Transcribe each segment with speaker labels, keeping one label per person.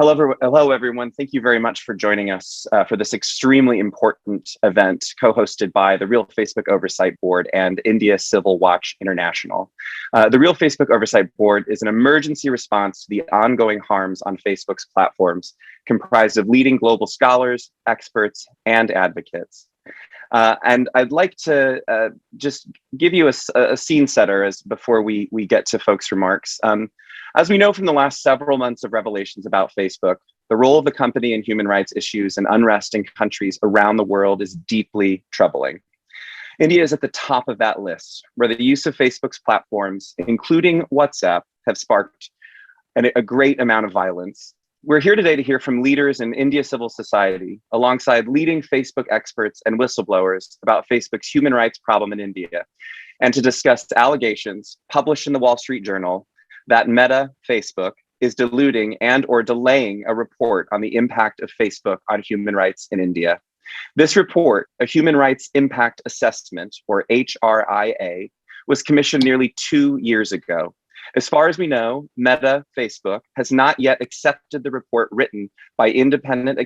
Speaker 1: Hello, everyone. Thank you very much for joining us for this extremely important event co-hosted by the Real Facebook Oversight Board and India Civil Watch International. The Real Facebook Oversight Board is an emergency response to the ongoing harms on Facebook's platforms, comprised of leading global scholars, experts, and advocates. And I'd like to just give you a scene setter before we get to folks' remarks. As we know from the last several months of revelations about Facebook, the role of the company in human rights issues and unrest in countries around the world is deeply troubling. India is at the top of that list, where the use of Facebook's platforms, including WhatsApp, have sparked a great amount of violence. We're here today to hear from leaders in India civil society, alongside leading Facebook experts and whistleblowers about Facebook's human rights problem in India, and to discuss allegations published in the Wall Street Journal that Meta, Facebook, is diluting and or delaying a report on the impact of Facebook on human rights in India. This report, a Human Rights Impact Assessment, or HRIA, was commissioned nearly 2 years ago. As far as we know, Meta, Facebook, has not yet accepted the report written by independent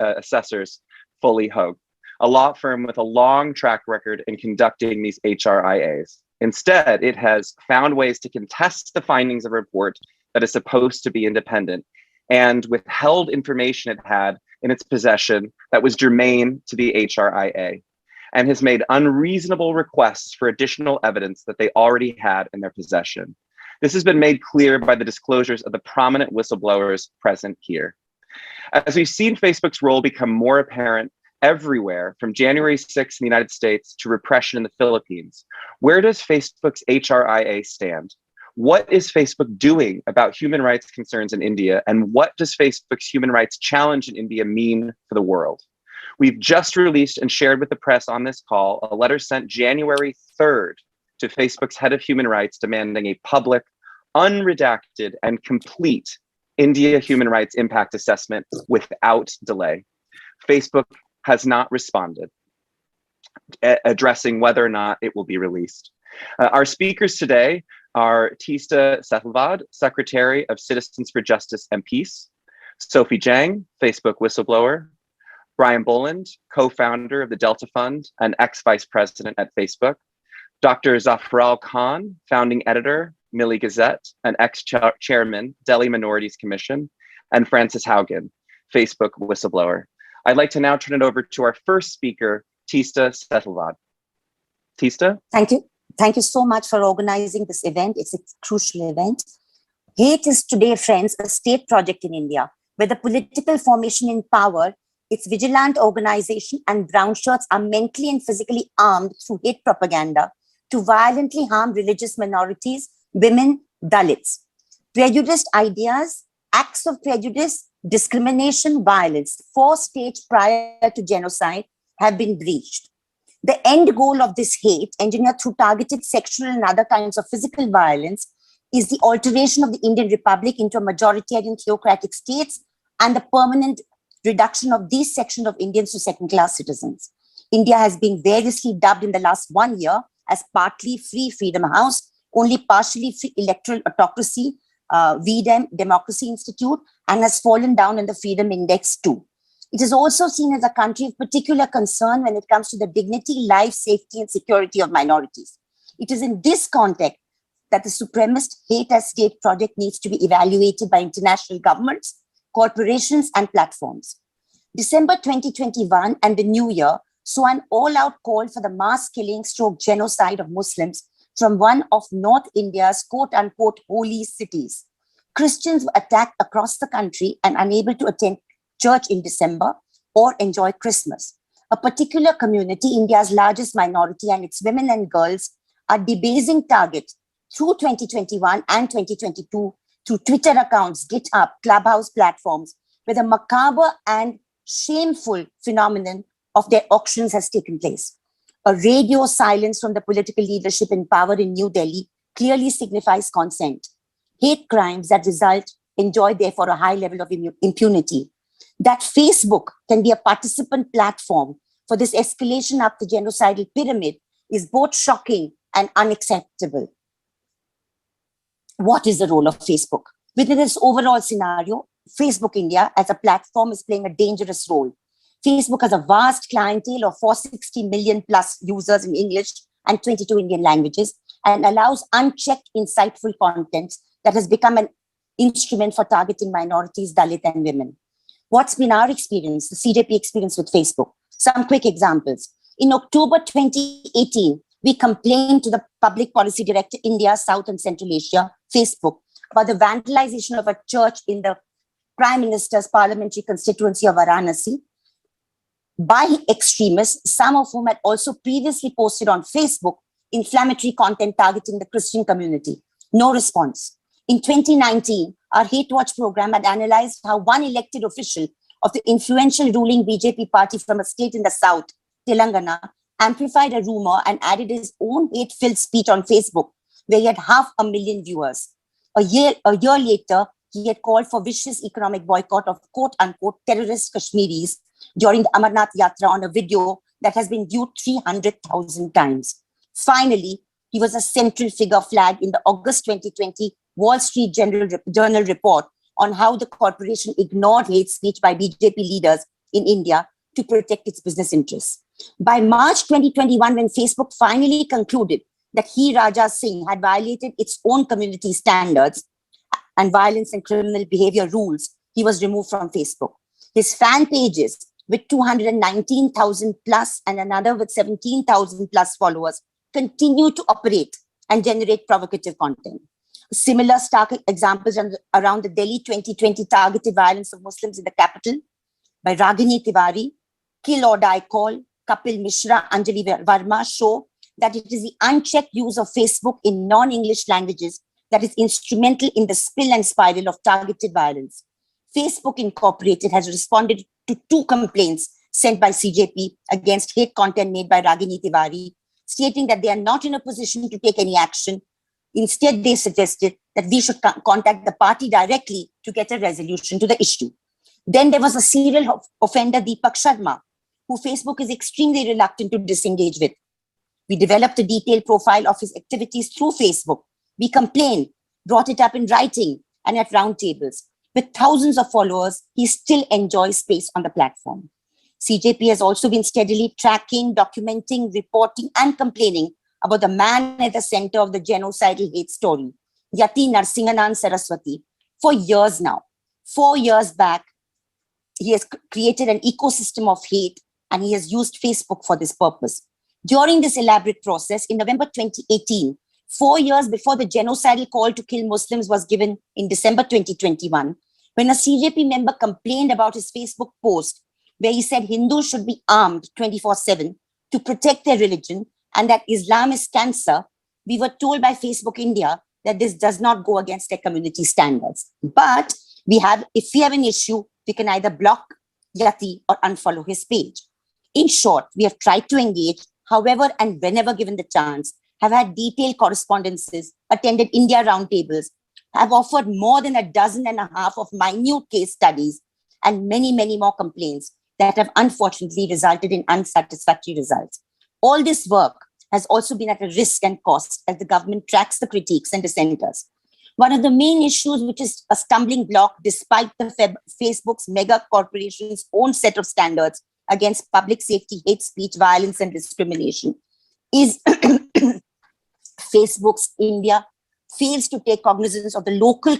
Speaker 1: assessors Foley Haugen, a law firm with a long track record in conducting these HRIAs. Instead, it has found ways to contest the findings of a report that is supposed to be independent and withheld information it had in its possession that was germane to the HRIA, and has made unreasonable requests for additional evidence that they already had in their possession. This has been made clear by the disclosures of the prominent whistleblowers present here. As we've seen Facebook's role become more apparent everywhere, from January 6th in the United States to repression in the Philippines, where does Facebook's HRIA stand? What is Facebook doing about human rights concerns in India? And what does Facebook's human rights challenge in India mean for the world? We've just released and shared with the press on this call a letter sent January 3rd to Facebook's head of human rights demanding a public, unredacted, and complete India human rights impact assessment without delay. Facebook has not responded, addressing whether or not it will be released. Our speakers today are Tista Setalvad, Secretary of Citizens for Justice and Peace; Sophie Zhang, Facebook whistleblower; Brian Boland, co-founder of the Delta Fund and ex-vice president at Facebook; Dr. Zafarul Khan, founding editor, Milli Gazette, and ex-chairman, Delhi Minorities Commission; and Frances Haugen, Facebook whistleblower. I'd like to now turn it over to our first speaker, Tista Setalvad. Tista?
Speaker 2: Thank you. Thank you so much for organizing this event. It's a crucial event. Hate is today, friends, a state project in India, where the political formation in power, its vigilant organization, and brown shirts are mentally and physically armed through hate propaganda to violently harm religious minorities, women, Dalits. Prejudiced ideas, acts of prejudice, discrimination, violence, 4 stages prior to genocide have been breached. The end goal of this hate, engineered through targeted sexual and other kinds of physical violence, is the alteration of the Indian Republic into a majoritarian theocratic states and the permanent reduction of these sections of Indians to second-class citizens. India has been variously dubbed in the last 1 year as partly free Freedom House, only partially free electoral autocracy, VDEM, Democracy Institute, and has fallen down in the Freedom Index too. It is also seen as a country of particular concern when it comes to the dignity, life, safety, and security of minorities. It is in this context that the supremacist hate as state project needs to be evaluated by international governments, corporations, and platforms. December 2021 and the new year saw an all-out call for the mass killing / genocide of Muslims from one of North India's quote-unquote holy cities. Christians were attacked across the country and unable to attend church in December or enjoy Christmas. A particular community, India's largest minority, and its women and girls are debasing targets through 2021 and 2022 through Twitter accounts, GitHub, Clubhouse platforms, where the macabre and shameful phenomenon of their auctions has taken place. A radio silence from the political leadership in power in New Delhi clearly signifies consent. Hate crimes that result enjoy therefore a high level of impunity. That Facebook can be a participant platform for this escalation up the genocidal pyramid is both shocking and unacceptable. What is the role of Facebook? Within this overall scenario, Facebook India as a platform is playing a dangerous role. Facebook has a vast clientele of 460 million plus users in English and 22 Indian languages, and allows unchecked, insightful content that has become an instrument for targeting minorities, Dalit, and women. What's been our experience, the CJP experience with Facebook? Some quick examples. In October 2018, we complained to the Public Policy Director, India, South and Central Asia, Facebook, about the vandalization of a church in the Prime Minister's parliamentary constituency of Varanasi by extremists, some of whom had also previously posted on Facebook inflammatory content targeting the Christian community. No response. In 2019, our Hate Watch program had analyzed how one elected official of the influential ruling BJP party from a state in the south, Telangana, amplified a rumor and added his own hate-filled speech on Facebook, where he had 500,000 viewers. A year later, he had called for vicious economic boycott of quote-unquote terrorist Kashmiris during the Amarnath Yatra on a video that has been viewed 300,000 times. Finally, he was a central figure flagged in the August 2020 Wall Street Journal report on how the corporation ignored hate speech by BJP leaders in India to protect its business interests. By March 2021, when Facebook finally concluded that he, Raja Singh, had violated its own community standards and violence and criminal behavior rules, he was removed from Facebook. His fan pages with 219,000 plus and another with 17,000 plus followers continue to operate and generate provocative content. Similar stark examples around the Delhi 2020 targeted violence of Muslims in the capital by Ragini Tiwari, Kill or Die Call, Kapil Mishra, Anjali Verma show that it is the unchecked use of Facebook in non-English languages that is instrumental in the spill and spiral of targeted violence. Facebook Incorporated has responded to 2 complaints sent by CJP against hate content made by Ragini Tiwari, stating that they are not in a position to take any action. Instead, they suggested that we should contact the party directly to get a resolution to the issue. Then there was a serial offender, Deepak Sharma, who Facebook is extremely reluctant to disengage with. We developed a detailed profile of his activities through Facebook. We complained, brought it up in writing and at roundtables. With thousands of followers, he still enjoys space on the platform. CJP has also been steadily tracking, documenting, reporting, and complaining about the man at the center of the genocidal hate story, Yati Narsinganan Saraswati, for years now. 4 years back, he has created an ecosystem of hate and he has used Facebook for this purpose. During this elaborate process, in November 2018, 4 years before the genocidal call to kill Muslims was given in December 2021, when a CJP member complained about his Facebook post where he said Hindus should be armed 24/7 to protect their religion and that Islam is cancer, we were told by Facebook India that this does not go against their community standards. But if we have an issue, we can either block Yati or unfollow his page. In short, we have tried to engage, however and whenever given the chance, have had detailed correspondences, attended India roundtables, have offered more than 12.5 of minute case studies and many, many more complaints that have unfortunately resulted in unsatisfactory results. All this work has also been at a risk and cost as the government tracks the critiques and dissenters. One of the main issues, which is a stumbling block despite the Facebook's mega corporation's own set of standards against public safety, hate speech, violence, and discrimination, is Facebook's India fails to take cognizance of the local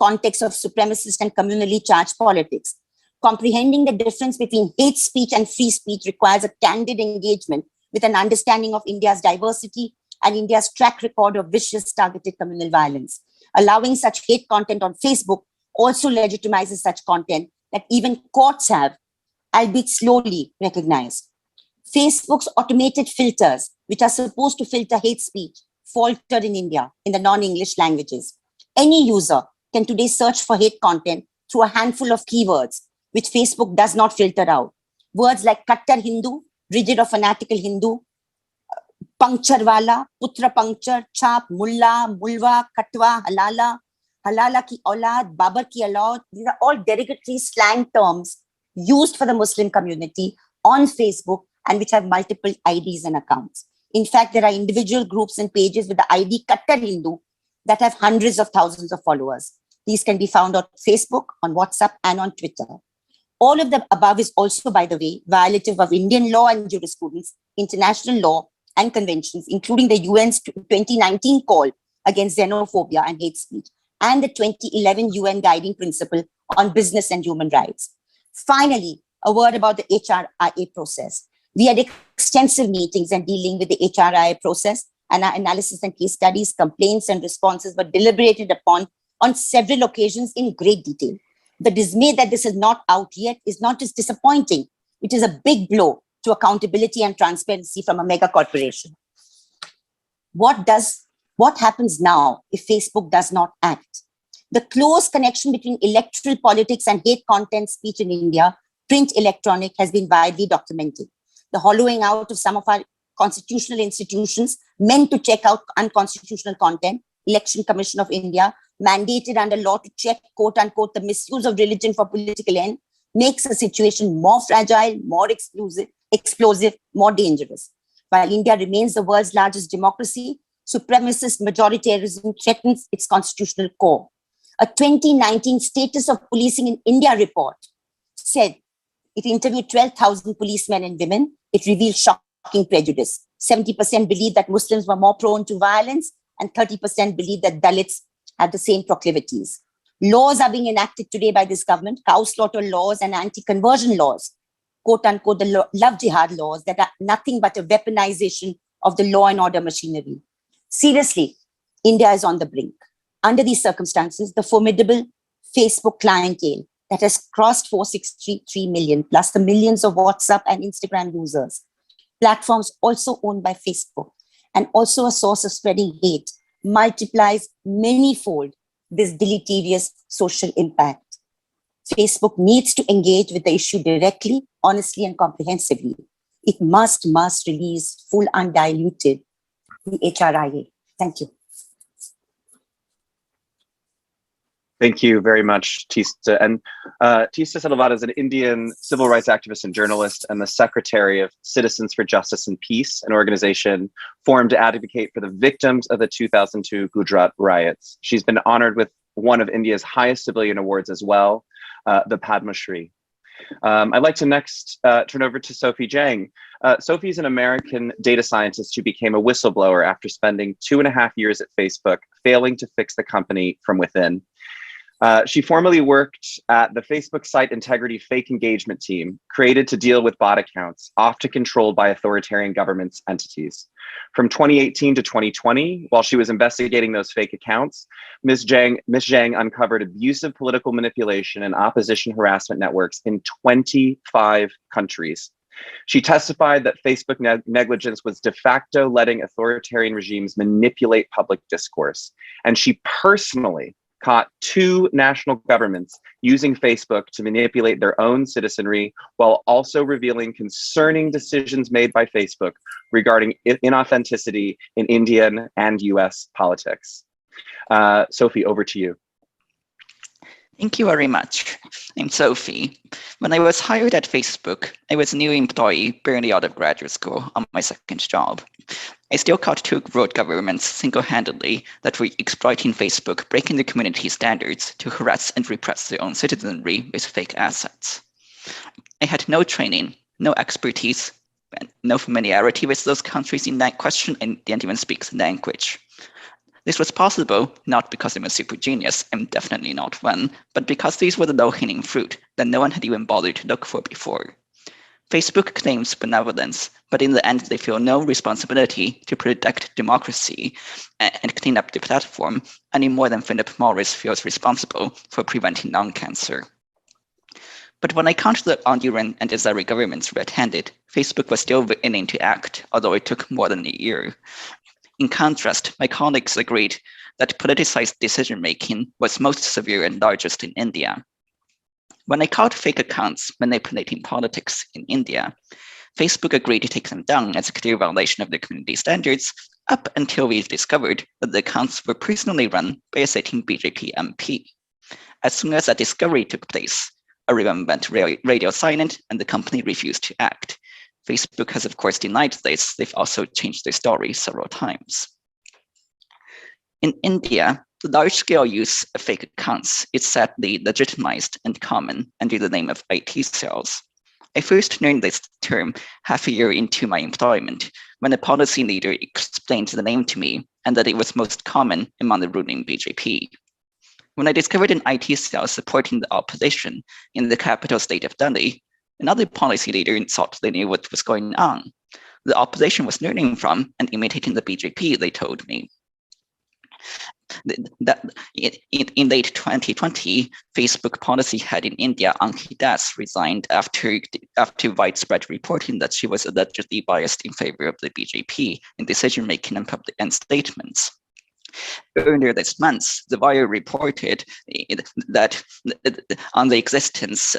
Speaker 2: context of supremacist and communally charged politics. Comprehending the difference between hate speech and free speech requires a candid engagement with an understanding of India's diversity and India's track record of vicious targeted communal violence. Allowing such hate content on Facebook also legitimizes such content that even courts have, albeit slowly, recognized. Facebook's automated filters, which are supposed to filter hate speech, faltered in India in the non-English languages. Any user can today search for hate content through a handful of keywords, which Facebook does not filter out. Words like Kattar Hindu, rigid or fanatical Hindu, puncture wala, putra puncture, chap, mulla, mulwa, katwa, halala, halala ki aulad, babar ki aulad. These are all derogatory slang terms used for the Muslim community on Facebook and which have multiple IDs and accounts. In fact, there are individual groups and pages with the ID Kattar Hindu that have hundreds of thousands of followers. These can be found on Facebook, on WhatsApp, and on Twitter. All of the above is also, by the way, violative of Indian law and jurisprudence, international law and conventions, including the UN's 2019 call against xenophobia and hate speech, and the 2011 UN guiding principle on business and human rights. Finally, a word about the HRIA process. We had extensive meetings and dealing with the HRIA process, and our analysis and case studies, complaints and responses were deliberated upon on several occasions in great detail. The dismay that this is not out yet is not just disappointing, it is a big blow to accountability and transparency from a mega corporation. What happens now if Facebook does not act? The close connection between electoral politics and hate content speech in India, print, electronic, has been widely documented. The hollowing out of some of our constitutional institutions meant to check out unconstitutional content, Election Commission of India, mandated under law to check, quote unquote, the misuse of religion for political end, makes the situation more fragile, more explosive, more dangerous. While India remains the world's largest democracy, supremacist majoritarianism threatens its constitutional core. A 2019 Status of Policing in India report said it interviewed 12,000 policemen and women. It revealed shocking prejudice. 70% believe that Muslims were more prone to violence, and 30% believe that Dalits have the same proclivities. Laws are being enacted today by this government, cow slaughter laws and anti-conversion laws, quote unquote, the love jihad laws that are nothing but a weaponization of the law and order machinery. Seriously, India is on the brink. Under these circumstances, the formidable Facebook clientele that has crossed 463 million, plus the millions of WhatsApp and Instagram users, platforms also owned by Facebook, and also a source of spreading hate, multiplies many-fold this deleterious social impact. Facebook needs to engage with the issue directly, honestly, and comprehensively. It must release full undiluted the HRIA. Thank you.
Speaker 1: Thank you very much, Tista. And Tista Setalvad is an Indian civil rights activist and journalist and the secretary of Citizens for Justice and Peace, an organization formed to advocate for the victims of the 2002 Gujarat riots. She's been honored with one of India's highest civilian awards as well, the Padma Shri. I'd like to next turn over to Sophie Zhang. Sophie is an American data scientist who became a whistleblower after spending 2.5 years at Facebook, failing to fix the company from within. She formerly worked at the Facebook site integrity fake engagement team, created to deal with bot accounts, often controlled by authoritarian governments entities. From 2018 to 2020, while she was investigating those fake accounts, Ms. Zhang uncovered abusive political manipulation and opposition harassment networks in 25 countries. She testified that Facebook negligence was de facto letting authoritarian regimes manipulate public discourse. And she personally caught 2 national governments using Facebook to manipulate their own citizenry, while also revealing concerning decisions made by Facebook regarding inauthenticity in Indian and US politics. Sophie, over to you.
Speaker 3: Thank you very much. I'm Sophie. When I was hired at Facebook, I was a new employee barely out of graduate school on my second job. I still caught 2 world governments single-handedly that were exploiting Facebook, breaking the community standards to harass and repress their own citizenry with fake assets. I had no training, no expertise, and no familiarity with those countries in that question, and didn't even speak the language. This was possible not because I'm a super genius, I'm definitely not one, but because these were the low-hanging fruit that no one had even bothered to look for before. Facebook claims benevolence, but in the end they feel no responsibility to protect democracy and clean up the platform any more than Philip Morris feels responsible for preventing lung cancer. But when I counted the Honduran and Israeli governments red-handed, Facebook was still willing to act, although it took more than a year. In contrast, my colleagues agreed that politicized decision-making was most severe and largest in India. When I caught fake accounts manipulating politics in India, Facebook agreed to take them down as a clear violation of the community standards, up until we discovered that the accounts were personally run by a sitting BJP MP. As soon as that discovery took place, everyone went radio silent and the company refused to act. Facebook has, of course, denied this. They've also changed their story several times. In India, The large-scale use of fake accounts is sadly legitimized and common under the name of IT cells. I first learned this term half a year into my employment when a policy leader explained the name to me and that it was most common among the ruling BJP. When I discovered an IT cell supporting the opposition in the capital state of Delhi, another policy leader thought they knew what was going on. The opposition was learning from and imitating the BJP, they told me. That in late 2020, Facebook policy head in India, Ankhi Das, resigned after widespread reporting that she was allegedly biased in favor of the BJP in decision-making and statements. Earlier this month, The Wire reported that on the existence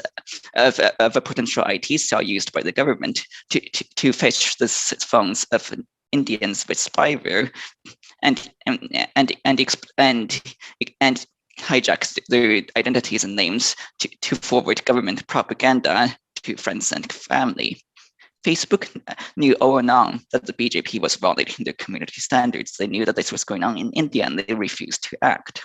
Speaker 3: of a potential IT cell used by the government to fetch the phones of Indians with spyware and hijack their identities and names to forward government propaganda to friends and family. Facebook knew all along that the BJP was violating their community standards. They knew that this was going on in India and they refused to act.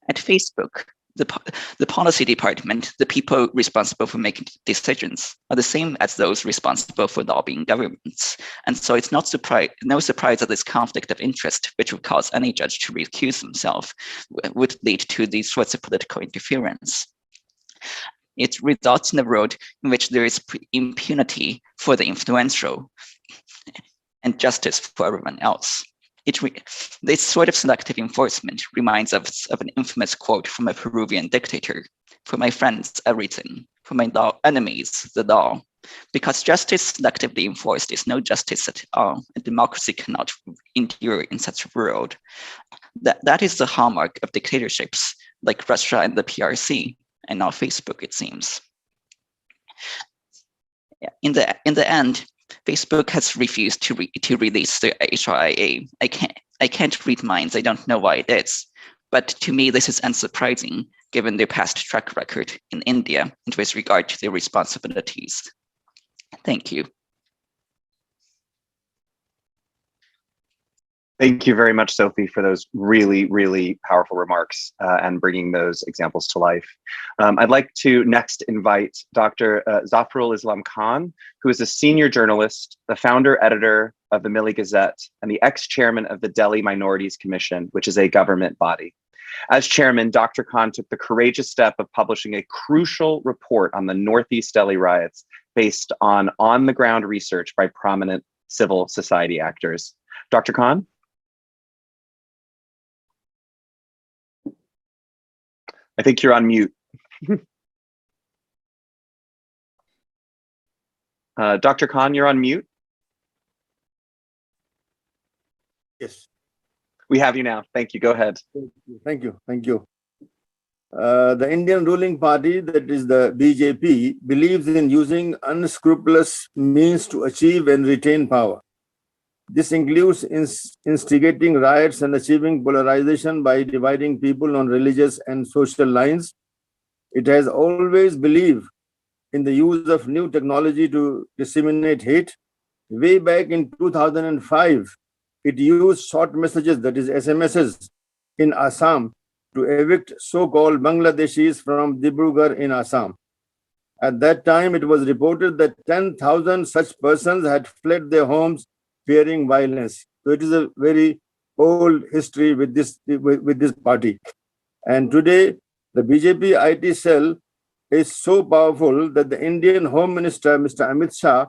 Speaker 3: At Facebook, the policy department, the people responsible for making decisions, are the same as those responsible for lobbying governments. And so it's no surprise that this conflict of interest, which would cause any judge to recuse himself, would lead to these sorts of political interference. It results in a world in which there is impunity for the influential and justice for everyone else. This sort of selective enforcement reminds us of an infamous quote from a Peruvian dictator: "For my friends, everything. For my enemies, the law. Because justice selectively enforced is no justice at all, and democracy cannot endure in such a world." That is the hallmark of dictatorships like Russia and the PRC, and now Facebook, it seems. In the end, Facebook has refused to release the HRIA. I can't read minds. I don't know why it is. But to me, this is unsurprising, given their past track record in India and with regard to their responsibilities. Thank you.
Speaker 1: Thank you very much, Sophie, for those really, really powerful remarks and bringing those examples to life. I'd like to next invite Dr. Zafarul Islam Khan, who is a senior journalist, the founder editor of the Milli Gazette, and the ex-chairman of the Delhi Minorities Commission, which is a government body. As chairman, Dr. Khan took the courageous step of publishing a crucial report on the Northeast Delhi riots based on on-the-ground research by prominent civil society actors. Dr. Khan? I think you're on mute. Dr. Khan, you're on mute.
Speaker 4: Yes.
Speaker 1: We have you now. Thank you. Go ahead.
Speaker 4: Thank you. Thank you. The Indian ruling party, that is the BJP, believes in using unscrupulous means to achieve and retain power. This includes instigating riots and achieving polarization by dividing people on religious and social lines. It has always believed in the use of new technology to disseminate hate. Way back in 2005, it used short messages, that is SMSs, in Assam to evict so-called Bangladeshis from Dibrugarh in Assam. At that time, it was reported that 10,000 such persons had fled their homes fearing violence. So it is a very old history with this party. And today, the BJP IT cell is so powerful that the Indian Home Minister, Mr. Amit Shah,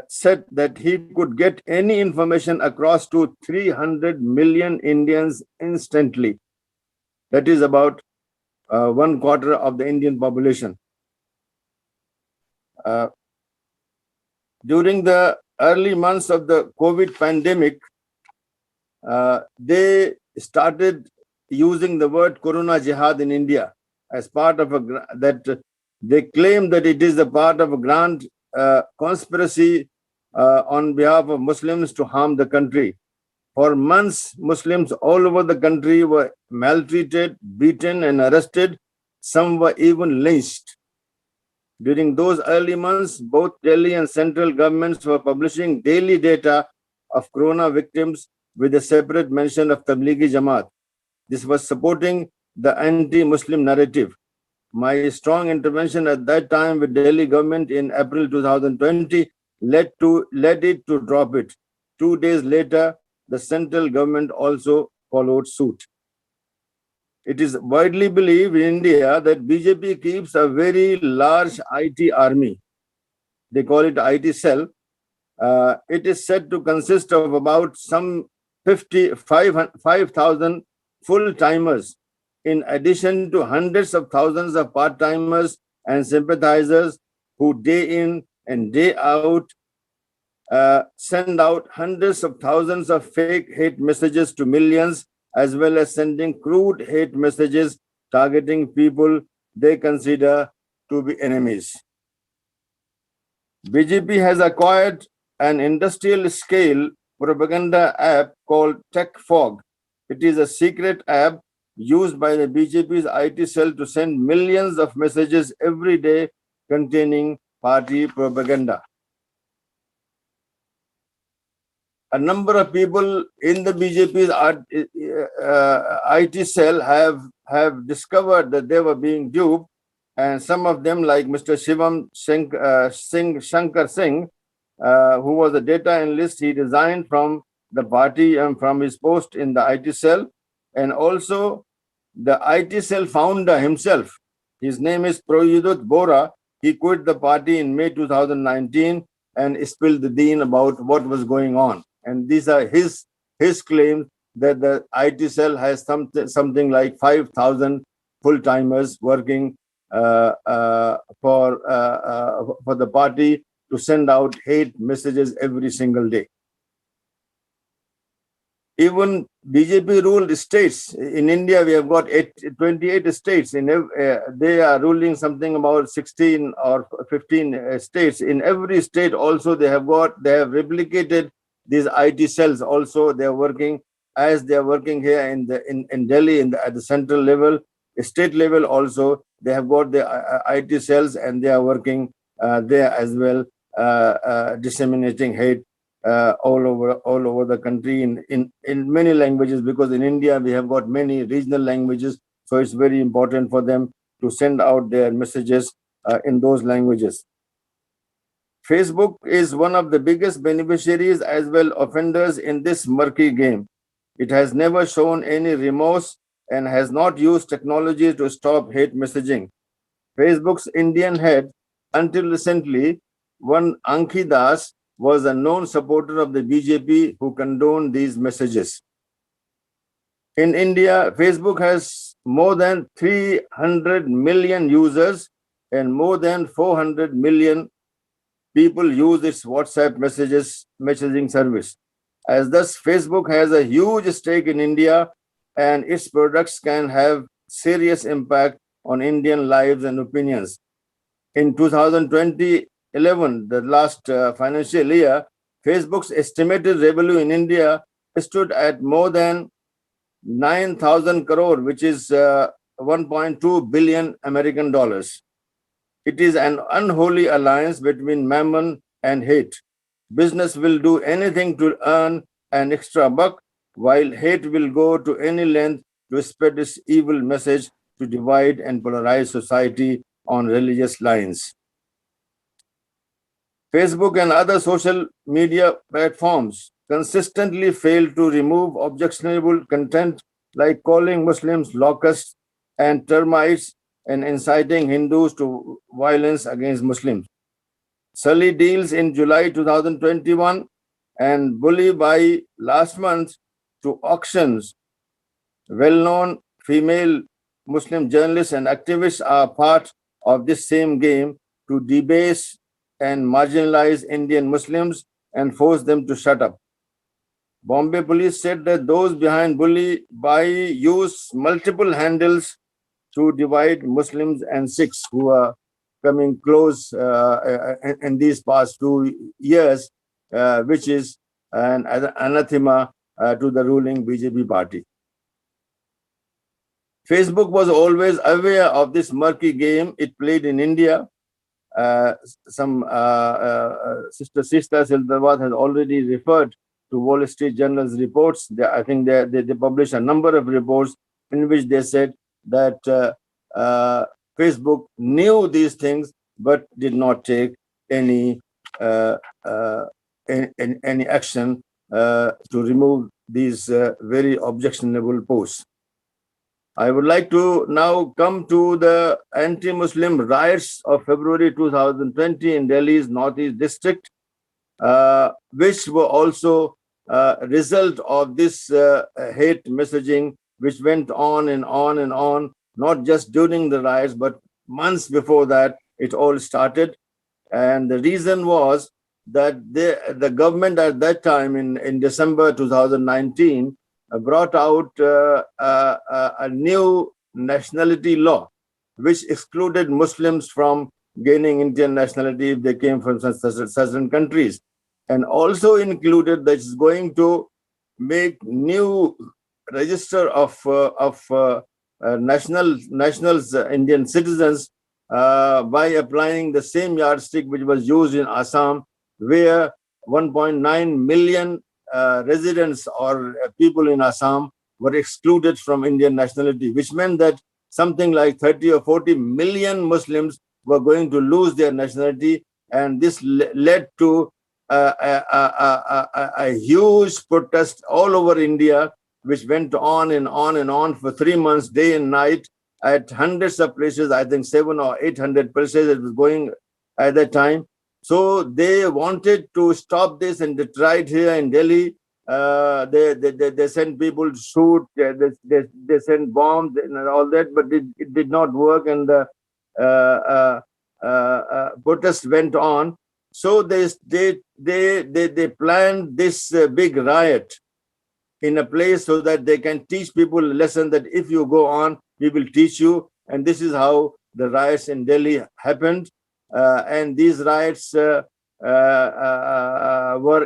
Speaker 4: said that he could get any information across to 300 million Indians instantly. That is about 1/4 of the Indian population. During the early months of the COVID pandemic, they started using the word Corona Jihad in India as part of that they claim that it is a part of a grand conspiracy on behalf of Muslims to harm the country. For months, Muslims all over the country were maltreated, beaten, and arrested. Some were even lynched. During those early months, both Delhi and central governments were publishing daily data of corona victims, with a separate mention of Tablighi Jamaat. This was supporting the anti-Muslim narrative. My strong intervention at that time with Delhi government in April 2020 led it to drop it. 2 days later, the central government also followed suit. It is widely believed in India that BJP keeps a very large IT army. They call it IT cell. It is said to consist of about some 5,000 full-timers, in addition to hundreds of thousands of part-timers and sympathizers who day in and day out send out hundreds of thousands of fake hate messages to millions, as well as sending crude hate messages targeting people they consider to be enemies. BJP has acquired an industrial-scale propaganda app called Tech Fog. It is a secret app used by the BJP's IT cell to send millions of messages every day containing party propaganda. A number of people in the BJP's IT cell have discovered that they were being duped, and some of them, like Mr. Shivam Shankar Singh, who was a data analyst, he resigned from the party and from his post in the IT cell, and also the IT cell founder himself. His name is Proyudut Bora. He quit the party in May 2019 and spilled the bean about what was going on. And these are his claims that the IT cell has something like 5,000 full-timers working for the party to send out hate messages every single day. Even BJP ruled states in India, we have got 28 states. They are ruling something about 16 or 15 states. In every state also they have replicated these IT cells. Also they are working as they are working here in Delhi at the central level, state level also. They have got the IT cells and they are working there as well, disseminating hate all over the country in many languages, because in India we have got many regional languages, so it's very important for them to send out their messages in those languages. Facebook is one of the biggest beneficiaries as well offenders in this murky game. It has never shown any remorse and has not used technology to stop hate messaging. Facebook's Indian head, until recently, one Ankhi Das, was a known supporter of the BJP who condoned these messages. In India, Facebook has more than 300 million users and more than 400 million people use its WhatsApp messaging service. As thus, Facebook has a huge stake in India and its products can have serious impact on Indian lives and opinions. In 2011, the last financial year, Facebook's estimated revenue in India stood at more than 9,000 crore, which is 1.2 billion American dollars. It is an unholy alliance between mammon and hate. Business will do anything to earn an extra buck, while hate will go to any length to spread its evil message to divide and polarize society on religious lines. Facebook and other social media platforms consistently fail to remove objectionable content like calling Muslims locusts and termites and inciting Hindus to violence against Muslims. Sully deals in July 2021 and Bully by last month to auctions. Well-known female Muslim journalists and activists are part of this same game to debase and marginalize Indian Muslims and force them to shut up. Bombay police said that those behind Bully by use multiple handles to divide Muslims and Sikhs who are coming close in these past 2 years, which is an anathema to the ruling BJP party. Facebook was always aware of this murky game it played in India. Sister Tista Setalvad has already referred to Wall Street Journal's reports. I think they published a number of reports in which they said that Facebook knew these things but did not take any action to remove these very objectionable posts. I would like to now come to the anti-Muslim riots of February 2020 in Delhi's Northeast district, which were also a result of this hate messaging, which went on and on and on, not just during the riots, but months before that, it all started. And the reason was that the government at that time in December 2019 brought out a new nationality law, which excluded Muslims from gaining Indian nationality if they came from certain countries, and also included that it's going to make new register of nationals, Indian citizens, by applying the same yardstick which was used in Assam, where 1.9 million residents or people in Assam were excluded from Indian nationality, which meant that something like 30 or 40 million Muslims were going to lose their nationality. And this led to a huge protest all over India, which went on and on and on for 3 months, day and night, at hundreds of places. I think 700 or 800 places it was going at that time. So they wanted to stop this, and they tried here in Delhi. They sent people to shoot, they sent bombs and all that, but it did not work, and the protest went on. So they planned this big riot in a place so that they can teach people a lesson that if you go on, we will teach you. And this is how the riots in Delhi happened. And these riots were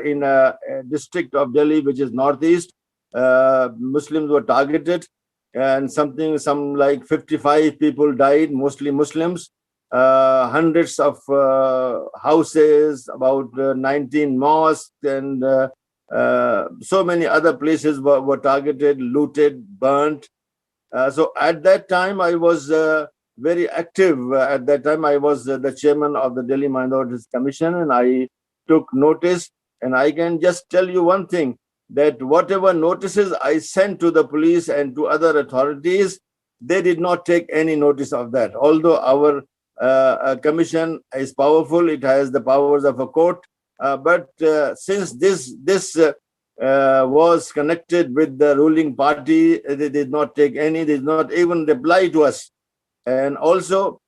Speaker 4: in a district of Delhi, which is Northeast. Muslims were targeted, and some like 55 people died, mostly Muslims. Hundreds of houses, about 19 mosques, and so many other places were targeted, looted, burnt. So at that time, I was very active. At that time, I was the chairman of the Delhi Minorities Commission, and I took notice. And I can just tell you one thing, that whatever notices I sent to the police and to other authorities, they did not take any notice of that. Although our commission is powerful, it has the powers of a court. But since this was connected with the ruling party, they did not take any, they did not even reply to us. And also,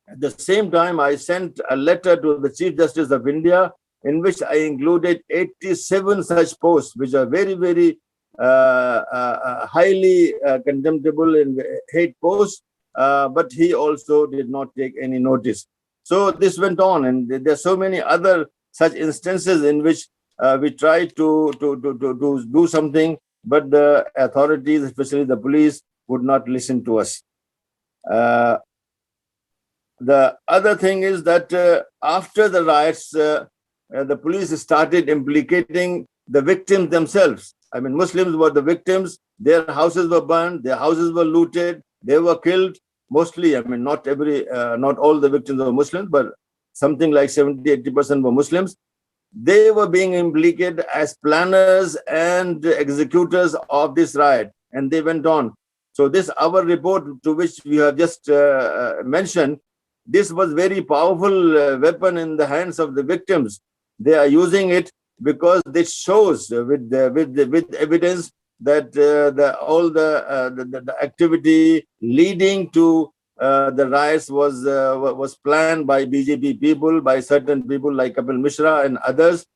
Speaker 4: at the same time, I sent a letter to the Chief Justice of India, in which I included 87 such posts, which are very, very highly contemptible and hate posts. But he also did not take any notice. So this went on, and there are so many other such instances in which we tried to do something, but the authorities, especially the police, would not listen to us. The other thing is that after the riots, the police started implicating the victims themselves. I mean, Muslims were the victims. Their houses were burned, their houses were looted, they were killed. Mostly, I mean, not all the victims were Muslims, but something like 70-80% were Muslims. They were being implicated as planners and executors of this riot, and they went on. So this, our report to which we have just mentioned, this was very powerful weapon in the hands of the victims. They are using it because this shows with evidence that all the activity leading to the riots was planned by BJP people, by certain people like Kapil Mishra and others.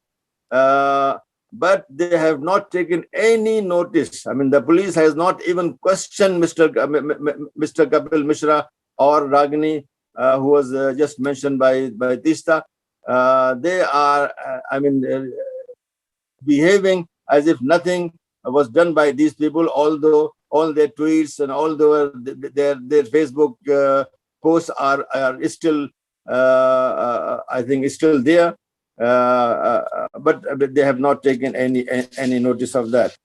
Speaker 4: But they have not taken any notice. I mean, the police has not even questioned Mr. Kapil Mishra or Ragini, who was just mentioned by Tista. They are, behaving as if nothing was done by these people, although all their tweets and all their Facebook posts are still, I think, still there. but they have not taken any notice of that.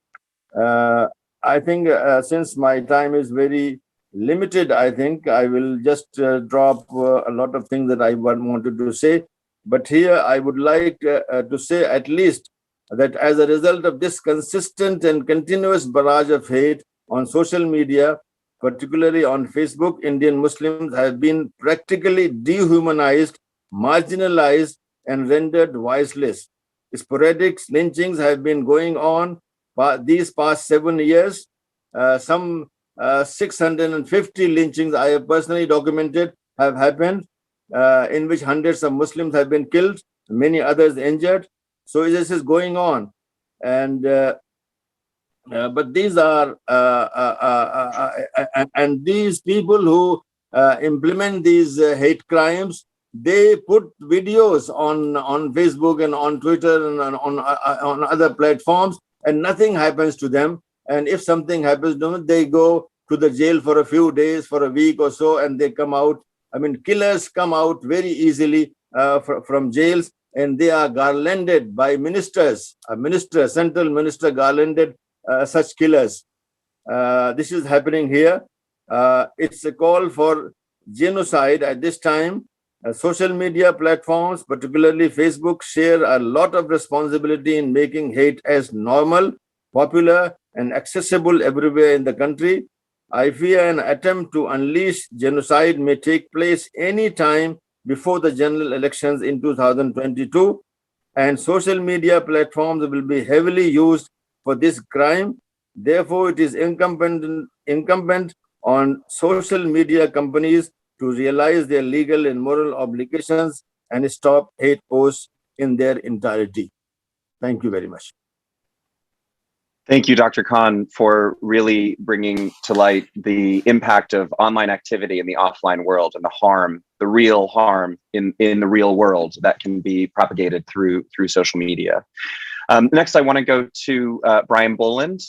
Speaker 4: I think since my time is very limited, I think I will just drop a lot of things that I wanted to say. But here I would like to say at least that as a result of this consistent and continuous barrage of hate on social media, particularly on Facebook, Indian Muslims have been practically dehumanized, marginalized, and rendered voiceless. Sporadic lynchings have been going on these past 7 years. Some 650 lynchings I have personally documented have happened, in which hundreds of Muslims have been killed, many others injured. So this is going on, and but these are and these people who implement these hate crimes, they put videos on Facebook and on Twitter and on other platforms, and nothing happens to them. And if something happens to them, they go to the jail for a few days, for a week or so, and they come out. I mean, killers come out very easily from jails, and they are garlanded by ministers. A central minister garlanded such killers. This is happening here. It's a call for genocide at this time. Social media platforms, particularly Facebook, share a lot of responsibility in making hate as normal, popular, and accessible everywhere in the country. I fear an attempt to unleash genocide may take place any time before the general elections in 2022, and social media platforms will be heavily used for this crime. Therefore, it is incumbent on social media companies to realize their legal and moral obligations and stop hate posts in their entirety. Thank you very much.
Speaker 1: Thank you, Dr. Khan, for really bringing to light the impact of online activity in the offline world and the harm, the real harm in the real world that can be propagated through social media. Next, I want to go to Brian Boland.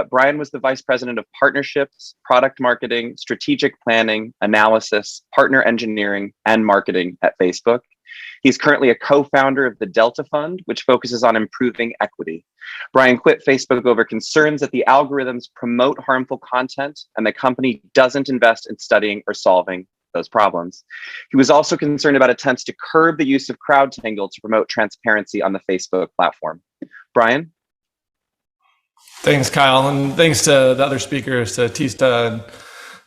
Speaker 1: Brian was the Vice President of Partnerships, Product Marketing, Strategic Planning, Analysis, Partner Engineering, and Marketing at Facebook. He's currently a co-founder of the Delta Fund, which focuses on improving equity. Brian quit Facebook over concerns that the algorithms promote harmful content and the company doesn't invest in studying or solving those problems. He was also concerned about attempts to curb the use of CrowdTangle to promote transparency on the Facebook platform. Brian?
Speaker 5: Thanks, Kyle, and thanks to the other speakers, to Tista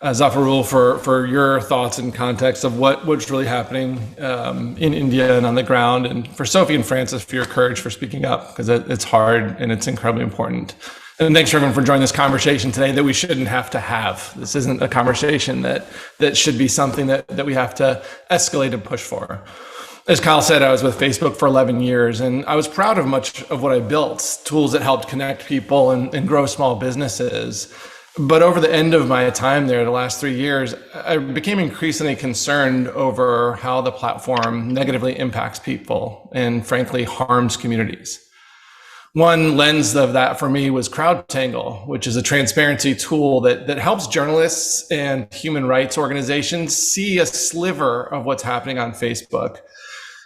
Speaker 5: and Zafarul for your thoughts and context of what's really happening in India and on the ground, and for Sophie and Francis for your courage for speaking up, because it's hard and it's incredibly important. And thanks everyone for joining this conversation today that we shouldn't have to have. This isn't a conversation that should be something that we have to escalate and push for. As Kyle said, I was with Facebook for 11 years, and I was proud of much of what I built, tools that helped connect people and grow small businesses. But over the end of my time there, the last 3 years, I became increasingly concerned over how the platform negatively impacts people and frankly harms communities. One lens of that for me was CrowdTangle, which is a transparency tool that helps journalists and human rights organizations see a sliver of what's happening on Facebook.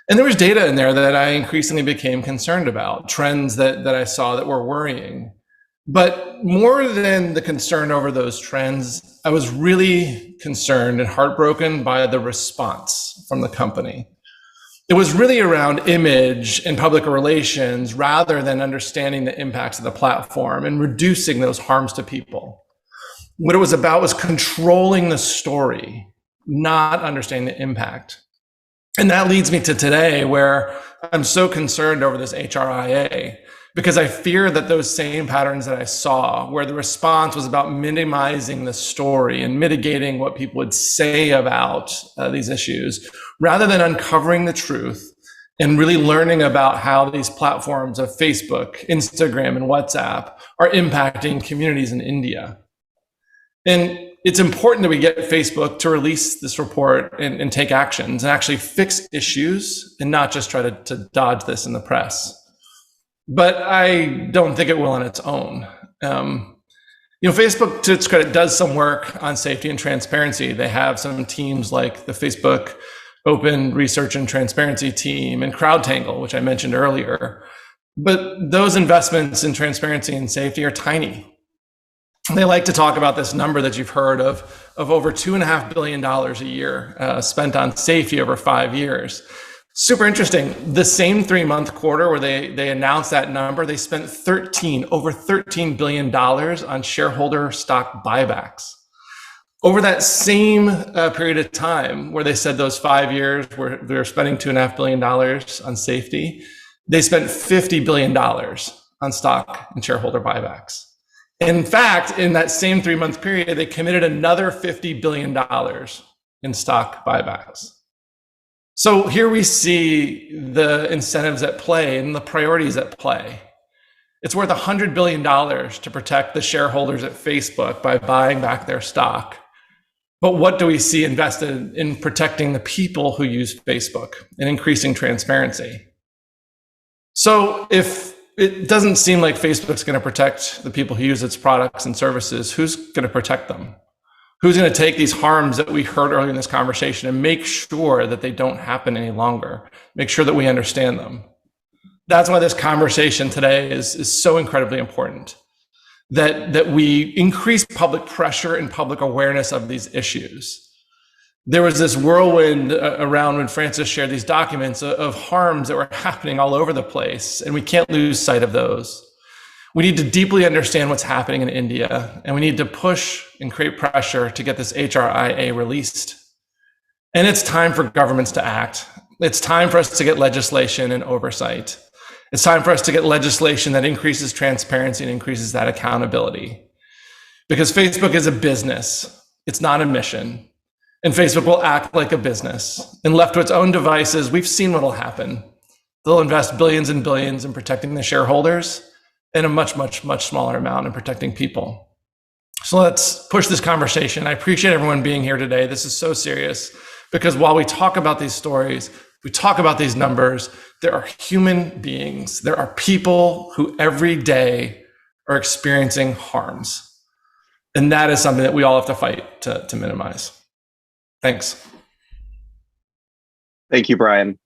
Speaker 5: And there was data in there that I increasingly became concerned about, trends that I saw that were worrying. But more than the concern over those trends, I was really concerned and heartbroken by the response from the company. It was really around image and public relations rather than understanding the impacts of the platform and reducing those harms to people. What it was about was controlling the story, not understanding the impact. And that leads me to today, where I'm so concerned over this HRIA, because I fear that those same patterns that I saw, where the response was about minimizing the story and mitigating what people would say about these issues, rather than uncovering the truth and really learning about how these platforms of Facebook, Instagram, and WhatsApp are impacting communities in India. And it's important that we get Facebook to release this report and take actions and actually fix issues and not just try to dodge this in the press. But I don't think it will on its own. Facebook, to its credit, does some work on safety and transparency. They have some teams like the Facebook open research and transparency team, and CrowdTangle, which I mentioned earlier. But those investments in transparency and safety are tiny. They like to talk about this number that you've heard of over $2.5 billion a year spent on safety over 5 years. Super interesting. The same 3-month quarter where they announced that number, they spent over $13 billion on shareholder stock buybacks. Over that same period of time where they said those 5 years where they're spending $2.5 billion on safety, they spent $50 billion on stock and shareholder buybacks. In fact, in that same 3-month period, they committed another $50 billion in stock buybacks. So here we see the incentives at play and the priorities at play. It's worth $100 billion to protect the shareholders at Facebook by buying back their stock. But what do we see invested in protecting the people who use Facebook and increasing transparency? So if it doesn't seem like Facebook's going to protect the people who use its products and services, who's going to protect them? Who's going to take these harms that we heard earlier in this conversation and make sure that they don't happen any longer? Make sure that we understand them. That's why this conversation today is so incredibly important. That we increase public pressure and public awareness of these issues. There was this whirlwind around when Francis shared these documents of harms that were happening all over the place, and we can't lose sight of those. We need to deeply understand what's happening in India, and we need to push and create pressure to get this HRIA released. And it's time for governments to act. It's time for us to get legislation and oversight. It's time for us to get legislation that increases transparency and increases that accountability. Because Facebook is a business. It's not a mission. And Facebook will act like a business. And left to its own devices, we've seen what will happen. They'll invest billions and billions in protecting the shareholders and a much, much, much smaller amount in protecting people. So let's push this conversation. I appreciate everyone being here today. This is so serious because while we talk about these stories, we talk about these numbers, there are human beings. There are people who every day are experiencing harms. And that is something that we all have to fight to minimize. Thanks.
Speaker 1: Thank you, Brian.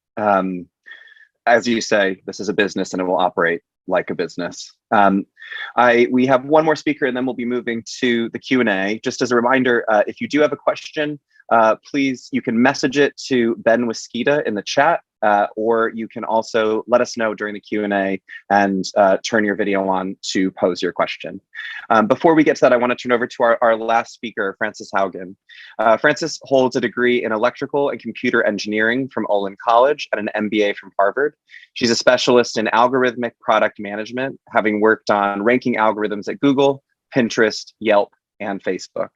Speaker 1: As you say, this is a business and it will operate like a business. We have one more speaker and then we'll be moving to the Q&A. Just as a reminder, if you do have a question, please, you can message it to Ben Wiskita in the chat, or you can also let us know during the Q&A and turn your video on to pose your question. Before we get to that, I want to turn over to our last speaker, Frances Haugen. Frances holds a degree in electrical and computer engineering from Boland College and an MBA from Harvard. She's a specialist in algorithmic product management, having worked on ranking algorithms at Google, Pinterest, Yelp, and Facebook.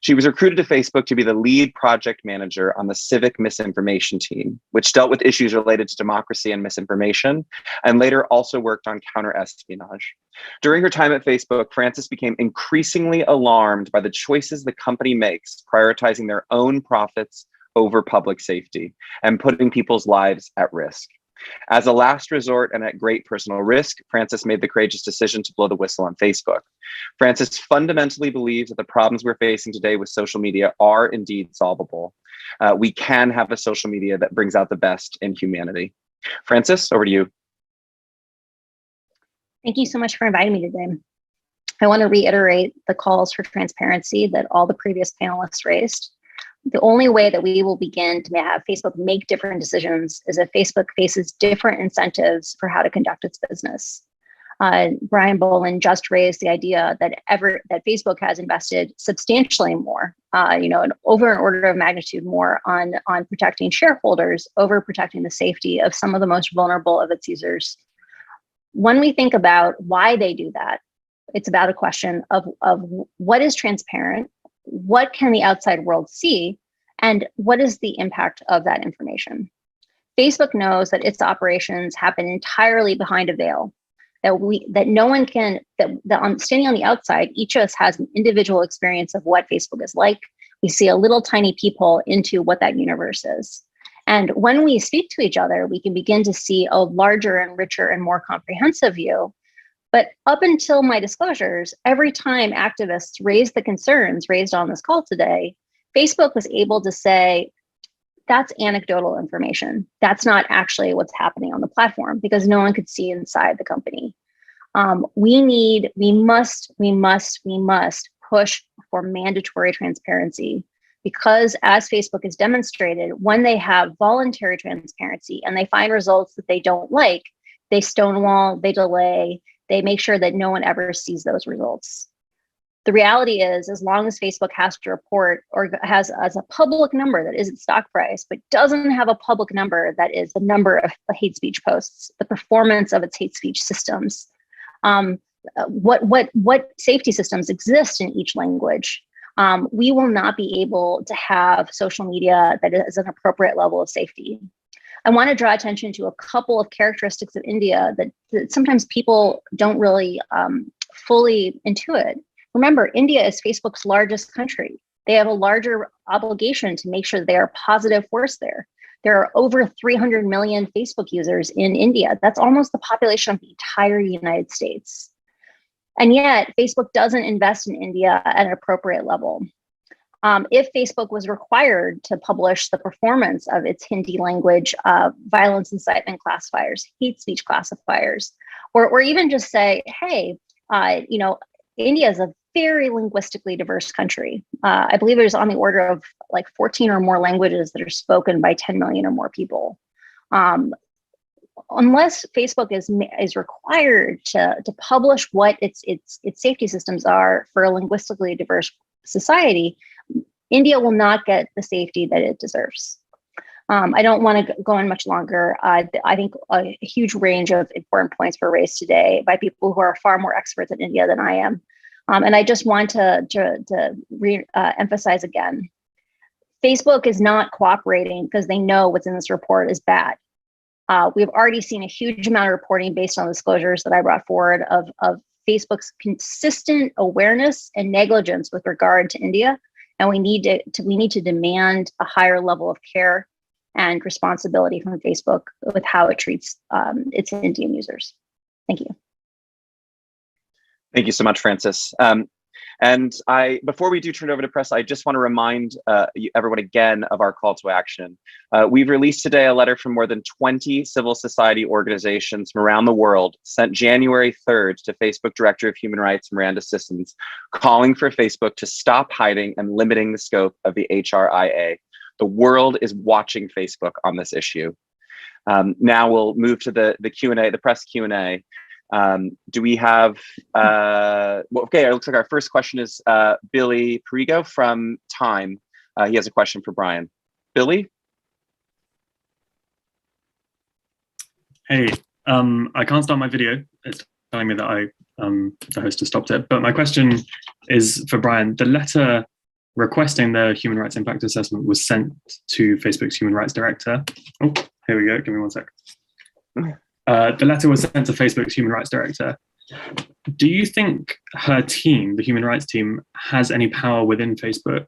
Speaker 1: She was recruited to Facebook to be the lead project manager on the civic misinformation team, which dealt with issues related to democracy and misinformation, and later also worked on counter-espionage. During her time at Facebook, Frances became increasingly alarmed by the choices the company makes, prioritizing their own profits over public safety and putting people's lives at risk. As a last resort and at great personal risk, Frances made the courageous decision to blow the whistle on Facebook. Frances fundamentally believes that the problems we're facing today with social media are indeed solvable. We can have a social media that brings out the best in humanity. Frances, over to you.
Speaker 6: Thank you so much for inviting me today. I want to reiterate the calls for transparency that all the previous panelists raised. The only way that we will begin to have Facebook make different decisions is if Facebook faces different incentives for how to conduct its business. Brian Boland just raised the idea that Facebook has invested substantially more, over an order of magnitude more on protecting shareholders over protecting the safety of some of the most vulnerable of its users. When we think about why they do that, it's about a question of what is transparent, what can the outside world see, and what is the impact of that information? Facebook knows that its operations happen entirely behind a veil, that no one can, standing on the outside, each of us has an individual experience of what Facebook is like. We see a little tiny peephole into what that universe is. And when we speak to each other, we can begin to see a larger and richer and more comprehensive view. But up until my disclosures, every time activists raised the concerns raised on this call today, Facebook was able to say, that's anecdotal information. That's not actually what's happening on the platform because no one could see inside the company. We must push for mandatory transparency because as Facebook has demonstrated, when they have voluntary transparency and they find results that they don't like, they stonewall, they delay, they make sure that no one ever sees those results. The reality is, as long as Facebook has to report or has as a public number that is its stock price, but doesn't have a public number that is the number of hate speech posts, the performance of its hate speech systems, what safety systems exist in each language, we will not be able to have social media that is an appropriate level of safety. I want to draw attention to a couple of characteristics of India that sometimes people don't really fully intuit. Remember, India is Facebook's largest country. They have a larger obligation to make sure they are a positive force there. There are over 300 million Facebook users in India. That's almost the population of the entire United States. And yet, Facebook doesn't invest in India at an appropriate level. If Facebook was required to publish the performance of its Hindi language violence incitement classifiers, hate speech classifiers, or even just say, hey, India is a very linguistically diverse country. I believe there's on the order of like 14 or more languages that are spoken by 10 million or more people. Unless Facebook is required to publish what its safety systems are for a linguistically diverse society, India will not get the safety that it deserves. I don't want to go on much longer. I think a huge range of important points were raised today by people who are far more experts in India than I am. And I just want to emphasize again, Facebook is not cooperating because they know what's in this report is bad. We've already seen a huge amount of reporting based on disclosures that I brought forward of Facebook's consistent awareness and negligence with regard to India. And we need to demand a higher level of care and responsibility from Facebook with how it treats its Indian users. Thank you.
Speaker 1: Thank you so much, Francis. And before we do turn it over to press, I just want to remind everyone again of our call to action. We've released today a letter from more than 20 civil society organizations from around the world sent January 3rd to Facebook Director of Human Rights, Miranda Sissons, calling for Facebook to stop hiding and limiting the scope of the HRIA. The world is watching Facebook on this issue. Now we'll move to the Q&A, the press Q&A. Do we have, okay, it looks like our first question is Billy Perigo from Time. He has a question for Brian. Billy?
Speaker 7: Hey, I can't start my video. It's telling me that the host has stopped it. But my question is for Brian. The letter requesting the human rights impact assessment was sent to Facebook's human rights director. Oh, here we go. Give me 1 sec. The letter was sent to Facebook's human rights director. Do you think her team, the human rights team, has any power within Facebook?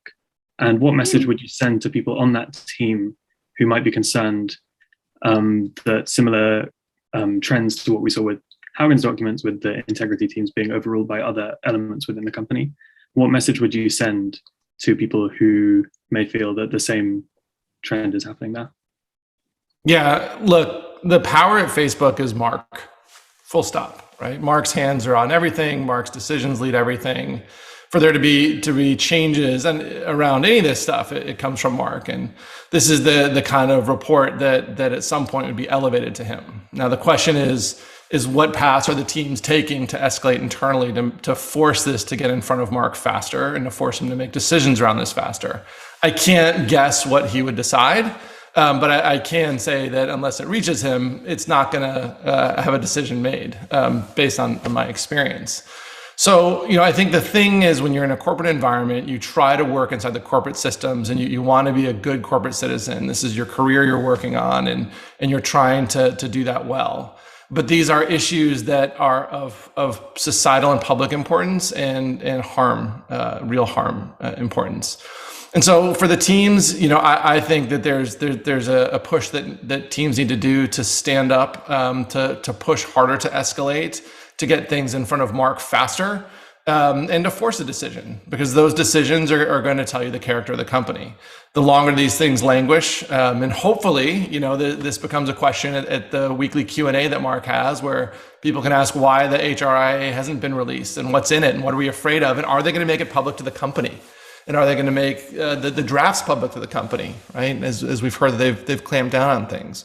Speaker 7: And what message would you send to people on that team who might be concerned that similar trends to what we saw with Haugen's documents, with the integrity teams being overruled by other elements within the company? What message would you send to people who may feel that the same trend is happening there?
Speaker 5: Yeah, look, the power at Facebook is Mark, full stop, right? Mark's hands are on everything. Mark's decisions lead everything. For there to be changes and around any of this stuff, it comes from Mark. And this is the kind of report that at some point would be elevated to him. Now, the question is what paths are the teams taking to escalate internally to force this to get in front of Mark faster and to force him to make decisions around this faster? I can't guess what he would decide. But I can say that unless it reaches him, it's not going to have a decision made based on my experience. So, I think the thing is when you're in a corporate environment, you try to work inside the corporate systems and you want to be a good corporate citizen. This is your career you're working on and you're trying to do that well. But these are issues that are of societal and public importance and harm, real harm importance. And so for the teams, I think that there's a push that teams need to do to stand up, to push harder to escalate, to get things in front of Mark faster. and to force a decision, because those decisions are going to tell you the character of the company. The longer these things languish, and hopefully, this becomes a question at the weekly Q&A that Mark has, where people can ask why the HRIA hasn't been released and what's in it and what are we afraid of, and are they going to make it public to the company, and are they going to make the drafts public to the company, right? As we've heard, they've clamped down on things.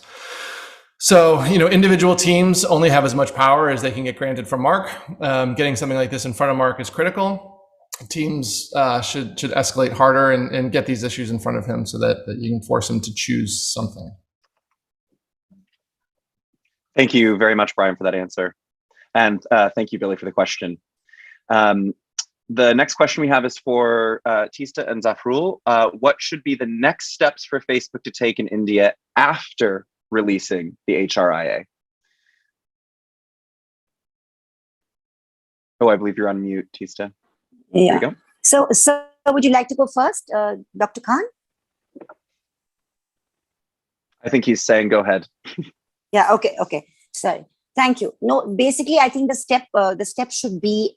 Speaker 5: So, individual teams only have as much power as they can get granted from Mark. Getting something like this in front of Mark is critical. Teams should escalate harder and get these issues in front of him so that you can force him to choose something.
Speaker 1: Thank you very much, Brian, for that answer. And thank you, Billy, for the question. The next question we have is for Tista and Zafarul. What should be the next steps for Facebook to take in India after releasing the HRIA? Oh, I believe you're on mute, Tista.
Speaker 2: Yeah.
Speaker 1: There you go.
Speaker 2: So would you like to go first, Dr. Khan?
Speaker 1: I think he's saying go ahead.
Speaker 2: Yeah, okay. Sorry. Thank you. No, basically, I think the step should be,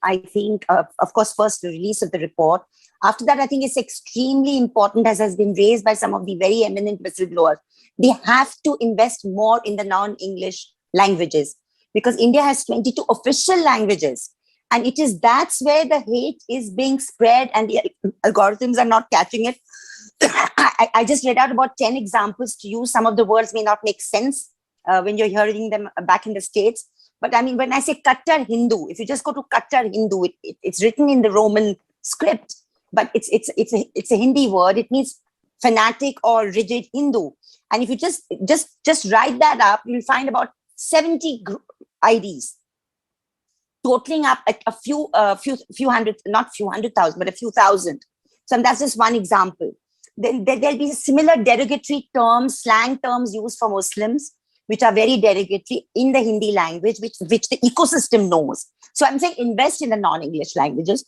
Speaker 2: of course, first the release of the report. After that, I think it's extremely important, as has been raised by some of the very eminent whistleblowers. They have to invest more in the non-English languages, because India has 22 official languages. And that's where the hate is being spread and the algorithms are not catching it. I just read out about 10 examples to you. Some of the words may not make sense when you're hearing them back in the States. But I mean, when I say Kattar Hindu, if you just go to Kattar Hindu, it's written in the Roman script, but it's a Hindi word. It means fanatic or rigid Hindu. And if you just write that up, you'll find about 70 IDs, totaling up at a few hundred, not few 100,000, but a few thousand. So that's just one example. Then there'll be similar derogatory terms, slang terms used for Muslims, which are very derogatory in the Hindi language, which the ecosystem knows. So I'm saying invest in the non-English languages.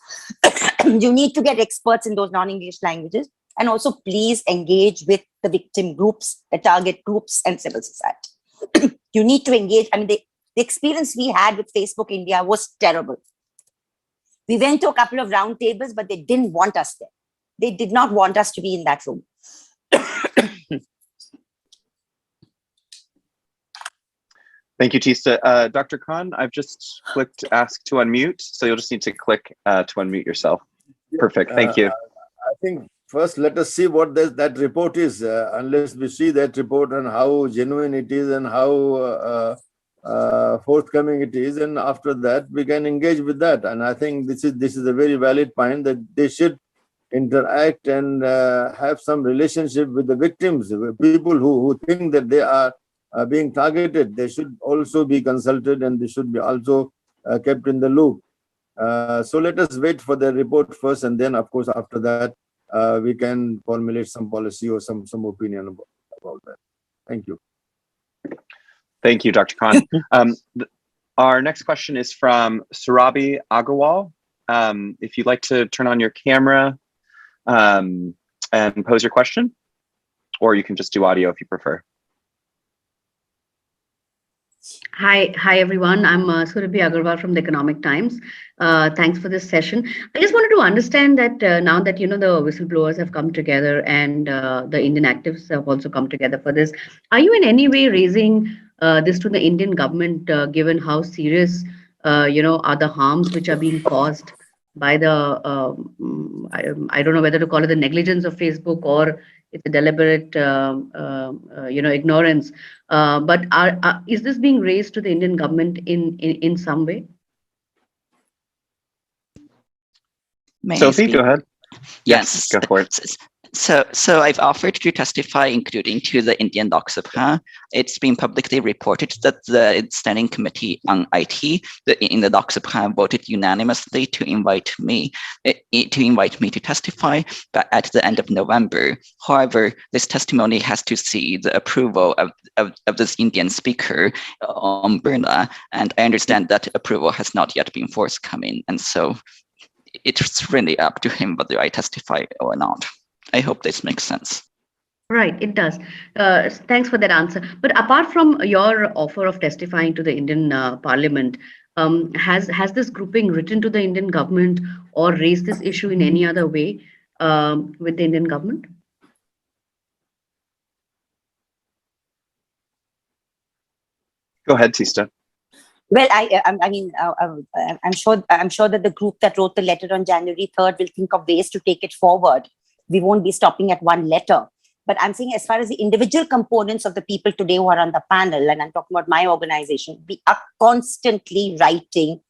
Speaker 2: You need to get experts in those non-English languages. And also please engage with the victim groups, the target groups, and civil society. You need to engage. I mean, the experience we had with Facebook India was terrible. We went to a couple of roundtables, but they didn't want us there. They did not want us to be in that room.
Speaker 1: Thank you, Tista. Dr. Khan, I've just clicked ask to unmute, so you'll just need to click to unmute yourself. Perfect, thank you.
Speaker 4: I think first let us see what that report is, unless we see that report and how genuine it is and how forthcoming it is, and after that we can engage with that. And I think this is a very valid point, that they should interact and have some relationship with the victims, with people who think that they are being targeted. They should also be consulted, and they should be also kept in the loop. So let us wait for the report first, and then of course after that we can formulate some policy or some opinion about that. Thank you.
Speaker 1: Thank you, Dr. Khan. Our next question is from Surabhi Agarwal. If you'd like to turn on your camera and pose your question, or you can just do audio if you prefer.
Speaker 8: Hi everyone. I'm Surabhi Agarwal from the Economic Times. Thanks for this session. I just wanted to understand that now that the whistleblowers have come together and the Indian activists have also come together for this, are you in any way raising this to the Indian government, given how serious are the harms which are being caused by the I don't know whether to call it the negligence of Facebook or it's a deliberate ignorance, but is this being raised to the Indian government in some way?
Speaker 1: Sophie, go ahead.
Speaker 3: Yes,
Speaker 1: go for it.
Speaker 3: So I've offered to testify, including to the Indian Lok Sabha. It's been publicly reported that the Standing Committee on IT in the Lok Sabha voted unanimously to invite me to testify, but at the end of November. However, this testimony has to see the approval of this Indian speaker on Burma, and I understand that approval has not yet been forthcoming, and so it's really up to him whether I testify or not. I hope this makes sense.
Speaker 8: Right, it does. Thanks for that answer. But apart from your offer of testifying to the Indian Parliament, Has this grouping written to the Indian government or raised this issue in any other way with the Indian government?
Speaker 1: Go ahead, Tista.
Speaker 2: Well, I'm sure that the group that wrote the letter on January 3rd will think of ways to take it forward. We won't be stopping at one letter. But I'm saying, as far as the individual components of the people today who are on the panel, and I'm talking about my organization, we are constantly writing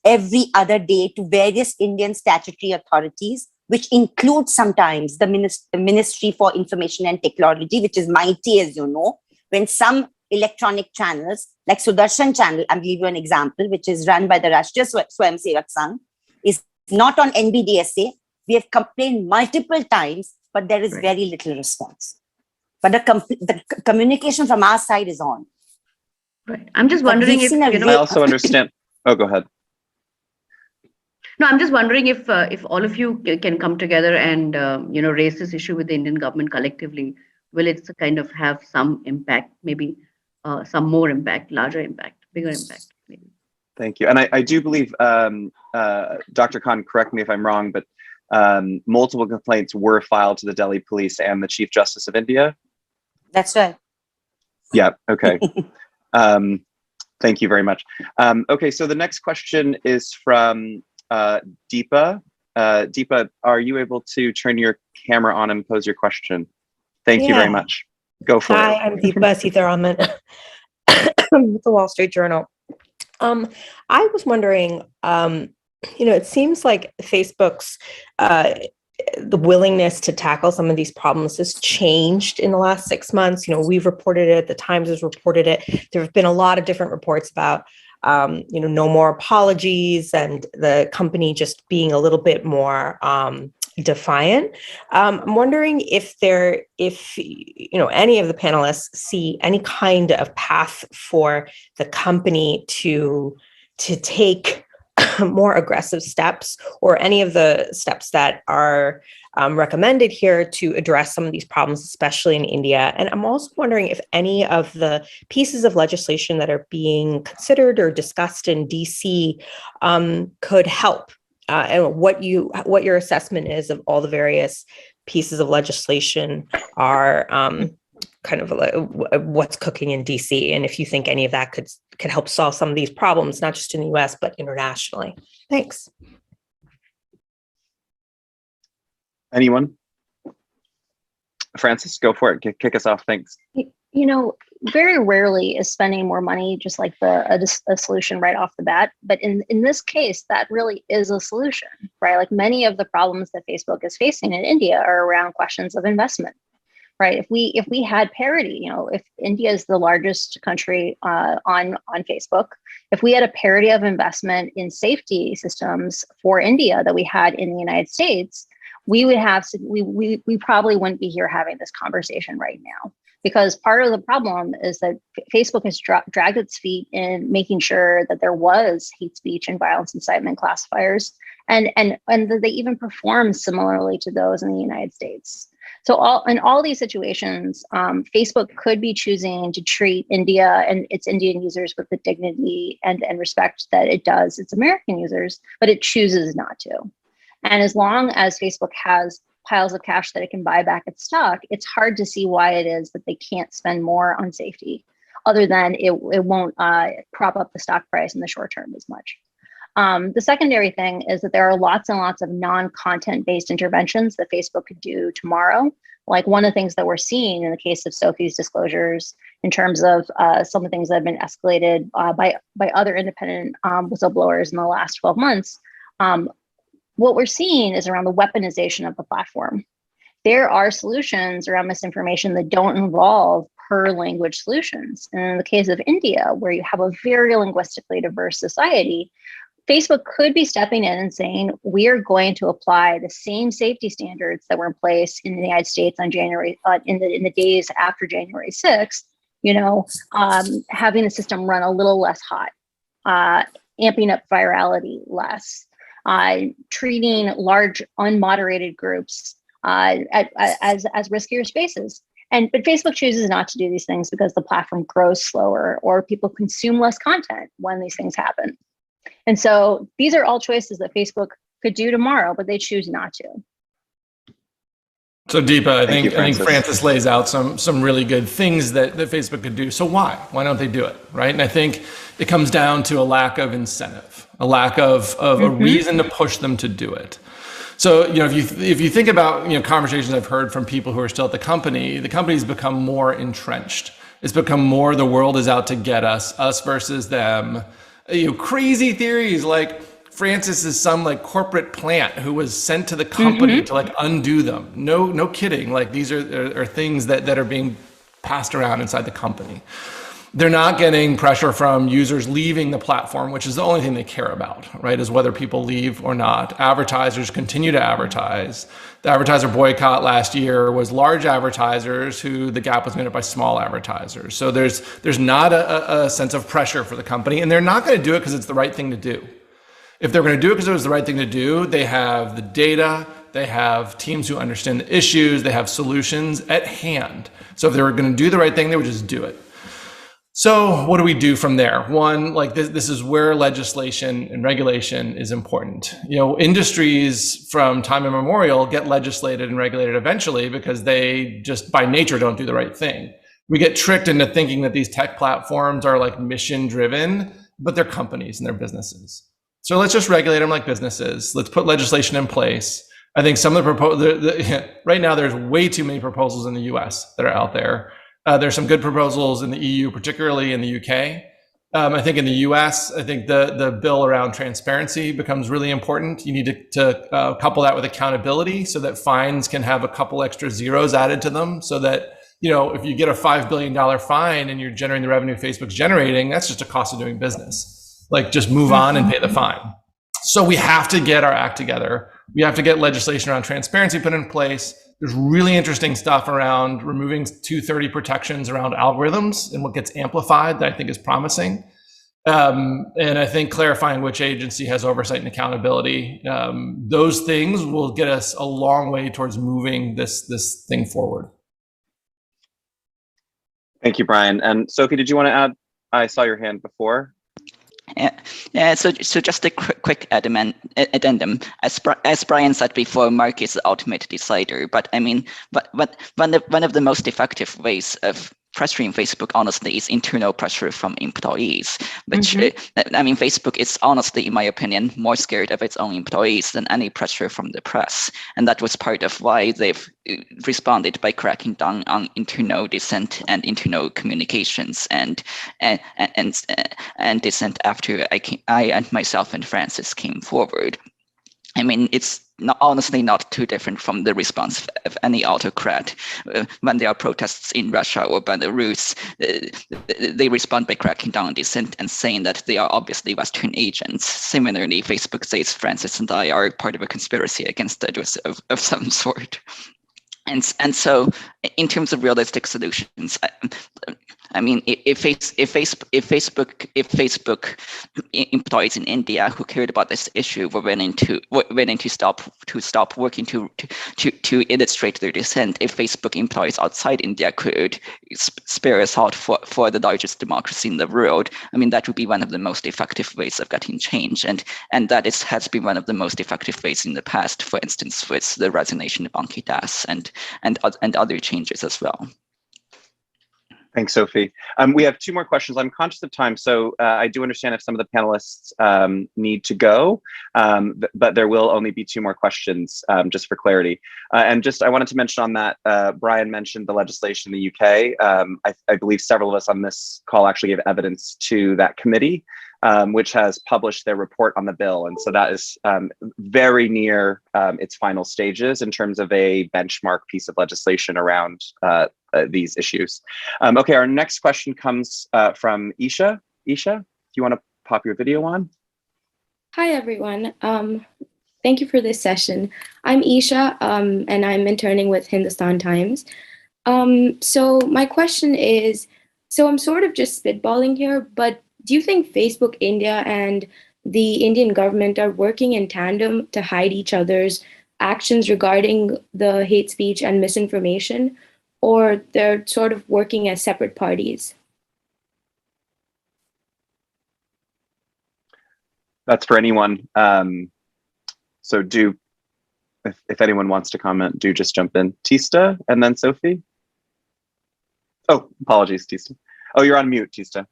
Speaker 2: every other day to various Indian statutory authorities, which includes sometimes the Ministry for Information and Technology, which is mighty, as you know, when some electronic channels, like Sudarshan channel, I'll give you an example, which is run by the Rashtriya Swayamsevak Sangh, is not on NBDSA. We have complained multiple times, but there is very little response. But the communication from our side is on.
Speaker 8: Right. I'm just wondering if,
Speaker 1: I also understand. Oh, go ahead.
Speaker 8: No, I'm just wondering if all of you can come together and raise this issue with the Indian government collectively. Will it kind of have some impact, maybe some more impact, larger impact, bigger impact, maybe?
Speaker 1: Thank you. And I do believe, Dr. Khan, correct me if I'm wrong, but multiple complaints were filed to the Delhi police and the Chief Justice of India.
Speaker 2: That's right.
Speaker 1: Yeah. Okay. Thank you very much. Okay. So the next question is from Deepa. Deepa, are you able to turn your camera on and pose your question? Thank you very much. Go for it.
Speaker 9: Hi, I'm Deepa Setalvad with the Wall Street Journal. I was wondering, it seems like Facebook's the willingness to tackle some of these problems has changed in the last 6 months. We've reported it, the Times has reported it. There have been a lot of different reports about, no more apologies and the company just being a little bit more defiant. I'm wondering if any of the panelists see any kind of path for the company to take more aggressive steps, or any of the steps that are recommended here to address some of these problems, especially in India. And I'm also wondering if any of the pieces of legislation that are being considered or discussed in DC could help, and what your assessment is of all the various pieces of legislation are kind of like what's cooking in DC, and if you think any of that could help solve some of these problems, not just in the US, but internationally. Thanks.
Speaker 1: Anyone? Francis, go for it. Kick us off. Thanks.
Speaker 6: Very rarely is spending more money just like a solution right off the bat. But in this case, that really is a solution, right? Like many of the problems that Facebook is facing in India are around questions of investment. Right. If we had parity, if India is the largest country on Facebook, if we had a parity of investment in safety systems for India that we had in the United States, we probably wouldn't be here having this conversation right now. Because part of the problem is that Facebook has dragged its feet in making sure that there was hate speech and violence incitement classifiers, and that they even perform similarly to those in the United States. So in all these situations, Facebook could be choosing to treat India and its Indian users with the dignity and respect that it does its American users, but it chooses not to. And as long as Facebook has piles of cash that it can buy back its stock, it's hard to see why it is that they can't spend more on safety, other than it won't prop up the stock price in the short term as much. The secondary thing is that there are lots and lots of non-content based interventions that Facebook could do tomorrow. Like one of the things that we're seeing in the case of Sophie's disclosures, in terms of some of the things that have been escalated by other independent whistleblowers in the last 12 months, what we're seeing is around the weaponization of the platform. There are solutions around misinformation that don't involve per language solutions. And in the case of India, where you have a very linguistically diverse society, Facebook could be stepping in and saying, we are going to apply the same safety standards that were in place in the United States on January, in the days after January 6th, having the system run a little less hot, amping up virality less, treating large unmoderated groups as riskier spaces. But Facebook chooses not to do these things because the platform grows slower or people consume less content when these things happen. And so these are all choices that Facebook could do tomorrow, but they choose not to.
Speaker 5: So Deepa, I think
Speaker 1: Francis.
Speaker 5: Francis lays out some really good things that Facebook could do. So why don't they do it, right? And I think it comes down to a lack of incentive, a lack of a reason to push them to do it. So, if you think about, conversations I've heard from people who are still at the company's become more entrenched. It's become more the world is out to get us versus them. Crazy theories like Francis is some like corporate plant who was sent to the company to like undo them. No kidding. Like these are things that are being passed around inside the company. They're not getting pressure from users leaving the platform, which is the only thing they care about, right? Is whether people leave or not. Advertisers continue to advertise. The advertiser boycott last year was large advertisers who the gap was made up by small advertisers. So there's not a sense of pressure for the company, and they're not going to do it because it's the right thing to do. If they're going to do it because it was the right thing to do, they have the data, they have teams who understand the issues, they have solutions at hand. So if they were going to do the right thing, they would just do it. So what do we do from there? One, like this is where legislation and regulation is important. Industries from time immemorial get legislated and regulated eventually because they just by nature don't do the right thing. We get tricked into thinking that these tech platforms are like mission driven, but they're companies and they're businesses. So let's just regulate them like businesses. Let's put legislation in place. I think some of the right now there's way too many proposals in the US that are out there. There's some good proposals in the EU, particularly in the UK. I think in the US, I think the bill around transparency becomes really important. You need to couple that with accountability so that fines can have a couple extra zeros added to them so that, if you get a $5 billion fine and you're generating the revenue Facebook's generating, that's just a cost of doing business. Like just move on and pay the fine. So we have to get our act together. We have to get legislation around transparency put in place. There's really interesting stuff around removing 230 protections around algorithms and what gets amplified that I think is promising. And I think clarifying which agency has oversight and accountability. Those things will get us a long way towards moving this thing forward.
Speaker 1: Thank you, Brian. And Sophie, did you want to add? I saw your hand before.
Speaker 3: Yeah. So just a quick addendum. As Brian said before, Mark is the ultimate decider. But I mean, but one of the most effective ways of pressuring Facebook, honestly, is internal pressure from employees. Which I mean, Facebook is honestly, in my opinion, more scared of its own employees than any pressure from the press, and that was part of why they've responded by cracking down on internal dissent and internal communications and dissent after I and myself and Francis came forward. I mean, it's honestly not too different from the response of any autocrat. When there are protests in Russia or Belarus, they respond by cracking down on dissent and saying that they are obviously Western agents. Similarly, Facebook says Francis and I are part of a conspiracy against us of some sort. And so, in terms of realistic solutions, I mean, if Facebook employees in India who cared about this issue were willing to stop working to illustrate their dissent, if Facebook employees outside India could spare a thought for the largest democracy in the world, I mean, that would be one of the most effective ways of getting change, and that has been one of the most effective ways in the past. For instance, with the resignation of Ankit Das and other changes as well.
Speaker 1: Thanks, Sophie. We have two more questions. I'm conscious of time, so I do understand if some of the panelists need to go, but there will only be two more questions, just for clarity. And just, I wanted to mention on that, Brian mentioned the legislation in the UK. I believe several of us on this call actually gave evidence to that committee, which has published their report on the bill. And so that is very near its final stages in terms of a benchmark piece of legislation around these issues. Okay, our next question comes from Isha. Isha, do you want to pop your video on?
Speaker 10: Hi, everyone. Thank you for this session. I'm Isha, and I'm interning with Hindustan Times. So my question is, so I'm sort of just spitballing here, but do you think Facebook India and the Indian government are working in tandem to hide each other's actions regarding the hate speech and misinformation? or they're sort of working as separate parties?
Speaker 1: That's for anyone. So if anyone wants to comment, do just jump in. Tista and then Sophie. Oh, apologies, Tista. Oh, you're on mute, Tista.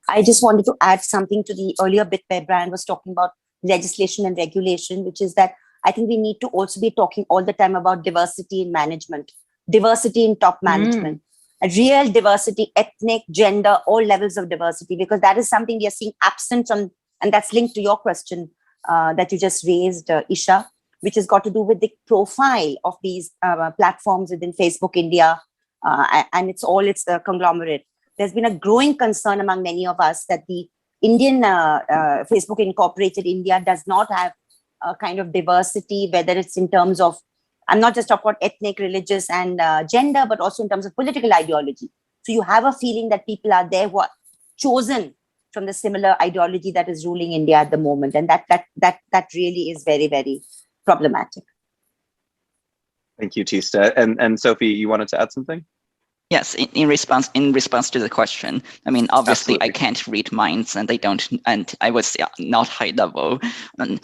Speaker 2: I just wanted to add something to the earlier bit where Brian was talking about legislation and regulation, which is that I think we need to also be talking all the time about diversity in management, diversity in top management, a real diversity, ethnic, gender, all levels of diversity, because that is something we are seeing absent from, and that's linked to your question that you just raised, Isha, which has got to do with the profile of these platforms within Facebook India, and it's a conglomerate. There's been a growing concern among many of us that the Indian Facebook Incorporated India does not have a kind of diversity, whether it's in terms of, I'm not just talking about ethnic, religious, and gender, but also in terms of political ideology. So you have a feeling that people are there who are chosen from the similar ideology that is ruling India at the moment, and that really is very, very problematic.
Speaker 1: Thank you, Tista. And Sophie, you wanted to add something?
Speaker 3: Yes, in response to the question, I mean, obviously
Speaker 1: Absolutely.
Speaker 3: I can't read minds, and I was not high level. But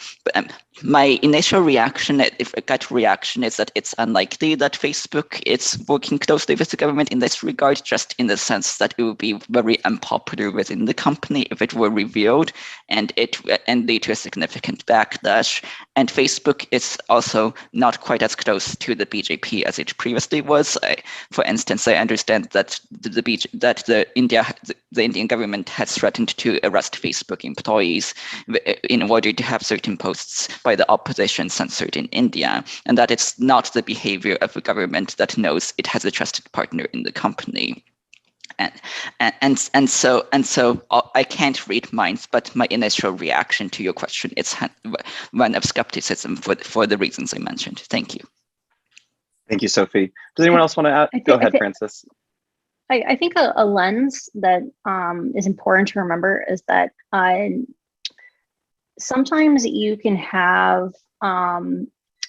Speaker 3: my initial reaction, if a gut reaction, is that it's unlikely that Facebook is working closely with the government in this regard, just in the sense that it would be very unpopular within the company if it were revealed, and lead to a significant backlash. And Facebook is also not quite as close to the BJP as it previously was. For instance, I understand that the Indian government has threatened to arrest Facebook employees in order to have certain posts by the opposition censored in India, and that it's not the behavior of a government that knows it has a trusted partner in the company. And so I can't read minds, but my initial reaction to your question is one of skepticism for the reasons I mentioned. Thank you.
Speaker 1: Thank you, Sophie. Does anyone else want to add? Go ahead, Francis.
Speaker 6: I think a lens that is important to remember is that sometimes you can have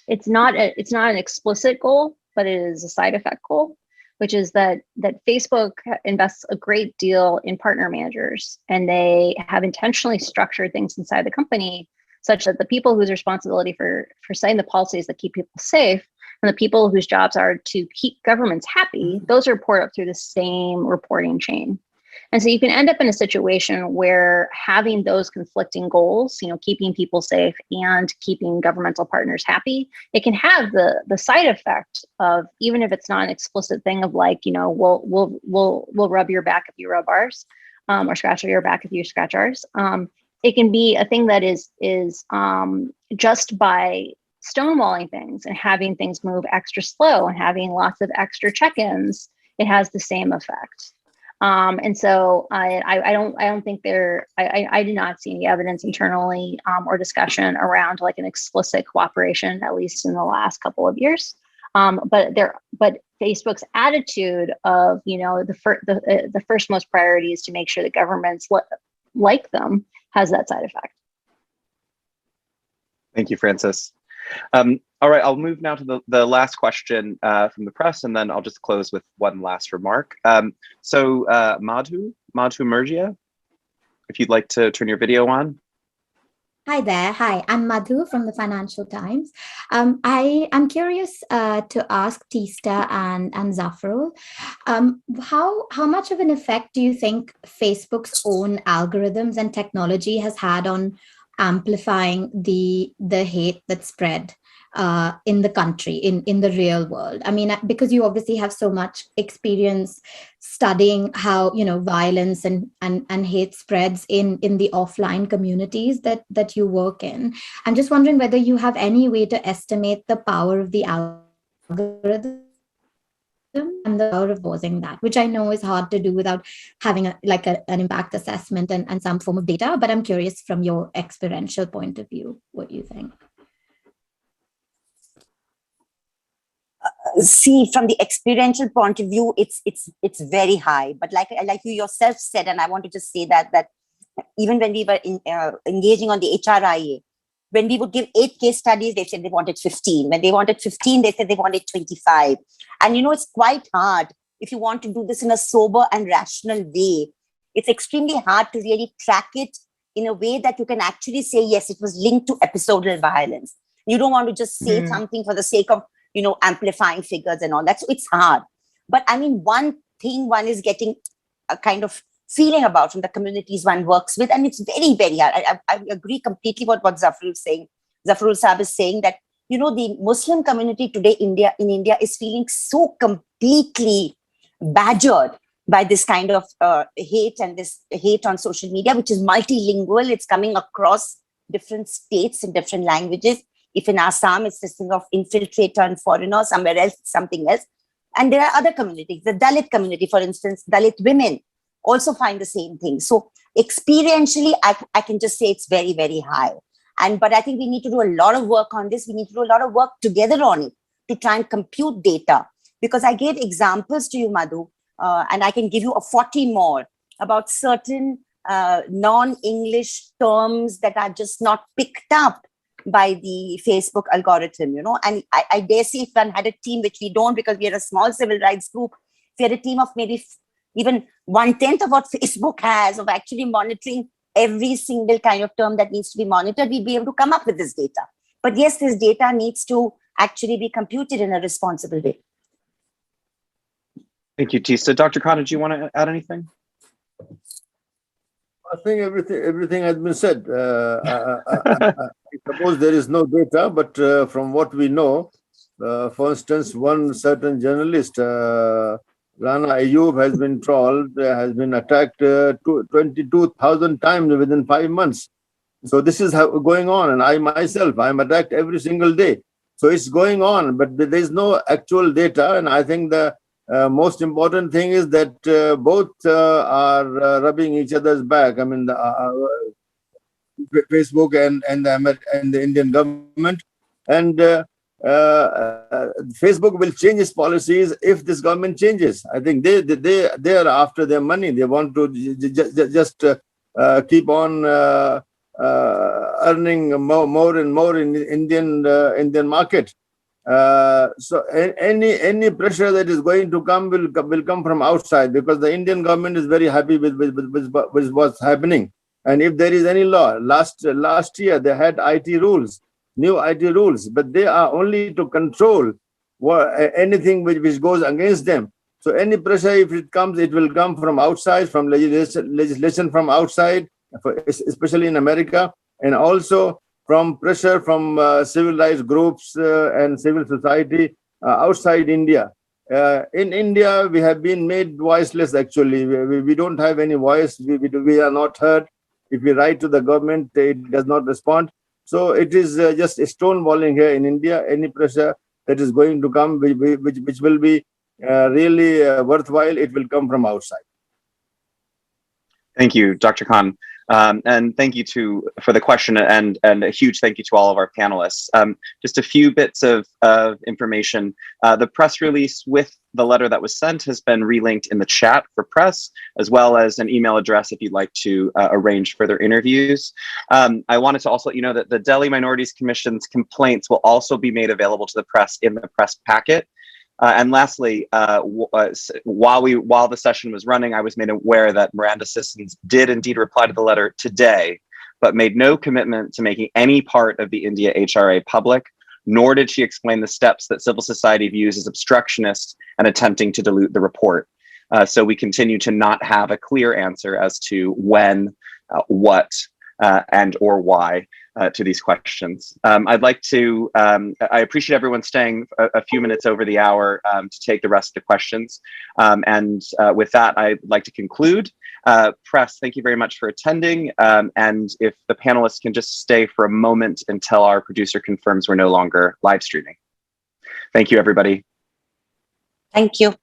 Speaker 6: it's not an explicit goal, but it is a side effect goal, which is that Facebook invests a great deal in partner managers, and they have intentionally structured things inside the company such that the people whose responsibility for setting the policies that keep people safe and the people whose jobs are to keep governments happy, those are poured up through the same reporting chain. And so you can end up in a situation where having those conflicting goals, keeping people safe and keeping governmental partners happy, it can have the side effect of, even if it's not an explicit thing of like, we'll rub your back if you rub ours, or scratch your back if you scratch ours. It can be a thing that is just by stonewalling things and having things move extra slow and having lots of extra check-ins, it has the same effect. And so I don't think I do not see any evidence internally or discussion around like an explicit cooperation, at least in the last couple of years. But Facebook's attitude of, the first most priority is to make sure that governments like them has that side effect.
Speaker 1: Thank you, Francis. All right, I'll move now to the last question from the press, and then I'll just close with one last remark. So Madhu Murgia, if you'd like to turn your video on.
Speaker 11: Hi there. Hi, I'm Madhu from the Financial Times. I am curious to ask Tista and Zafarul, how much of an effect do you think Facebook's own algorithms and technology has had on amplifying the hate that spread in the country, in the real world? I mean, because you obviously have so much experience studying how, violence and hate spreads in the offline communities that you work in. I'm just wondering whether you have any way to estimate the power of the algorithm and the power of causing that, which I know is hard to do without having an impact assessment and some form of data, but I'm curious from your experiential point of view, what you think.
Speaker 2: See, from the experiential point of view, it's very high. But like you yourself said, and I want to just say that even when we were engaging on the HRIA, When we would give 8 case studies, they said they wanted 15. When they wanted 15, they said they wanted 25. And it's quite hard if you want to do this in a sober and rational way. It's extremely hard to really track it in a way that you can actually say, yes, it was linked to episodal violence. You don't want to just say something for the sake of, amplifying figures and all that. So it's hard. But I mean, one thing one is getting a kind of feeling about from the communities one works with, and it's very, very hard. I agree completely with what Zafarul is saying. Zafarul Sahab is saying that, the Muslim community today in India is feeling so completely badgered by this kind of hate and this hate on social media, which is multilingual. It's coming across different states in different languages. If in Assam, it's this thing of infiltrator and foreigner, somewhere else, something else. And there are other communities, the Dalit community, for instance, Dalit women also find the same thing. So experientially, I can just say it's very, very high. But I think we need to do a lot of work on this. We need to do a lot of work together on it to try and compute data. Because I gave examples to you, Madhu, and I can give you 40 more about certain non-English terms that are just not picked up by the Facebook algorithm, And I dare say if one had a team, which we don't because we are a small civil rights group, if we had a team of maybe even 1/10 of what Facebook has of actually monitoring every single kind of term that needs to be monitored, we'd be able to come up with this data. But yes, this data needs to actually be computed in a responsible way.
Speaker 1: Thank you, Tista. Dr. Khan, did you want to add anything?
Speaker 4: I think everything has been said. I suppose there is no data, but from what we know, for instance, one certain journalist, Rana Ayub, has been trolled, has been attacked 22,000 times within 5 months. So this is going on, and I myself, I'm attacked every single day. So it's going on, but there is no actual data, and I think the most important thing is that both are rubbing each other's back. I mean, Facebook and the Indian government, and Facebook will change its policies if this government changes. I think they are after their money. They want to just keep on earning more and more in the Indian market. So any pressure that is going to come will come from outside, because the Indian government is very happy with what's happening. And if there is any law, last year they had new IT rules, but they are only to control anything which goes against them. So any pressure, if it comes, it will come from outside, from legislation from outside, especially in America, and also from pressure from civil rights groups and civil society outside India. In India, we have been made voiceless, actually. We don't have any voice. We are not heard. If we write to the government, it does not respond. So it is just a stonewalling here in India. Any pressure that is going to come, which will be really worthwhile, it will come from outside.
Speaker 1: Thank you, Dr. Khan. And thank you for the question, and a huge thank you to all of our panelists. Just a few bits of information. The press release with the letter that was sent has been relinked in the chat for press, as well as an email address if you'd like to arrange further interviews. I wanted to also let you know that the Delhi Minorities Commission's complaints will also be made available to the press in the press packet. And lastly, while the session was running, I was made aware that Miranda Sissons did indeed reply to the letter today, but made no commitment to making any part of the India HRIA public, nor did she explain the steps that civil society views as obstructionist and attempting to dilute the report. So we continue to not have a clear answer as to when, what, and or why to these questions. I'd like to, I appreciate everyone staying a few minutes over the hour to take the rest of the questions. And with that, I'd like to conclude. Press, thank you very much for attending. And if the panelists can just stay for a moment until our producer confirms we're no longer live streaming. Thank you, everybody.
Speaker 2: Thank you.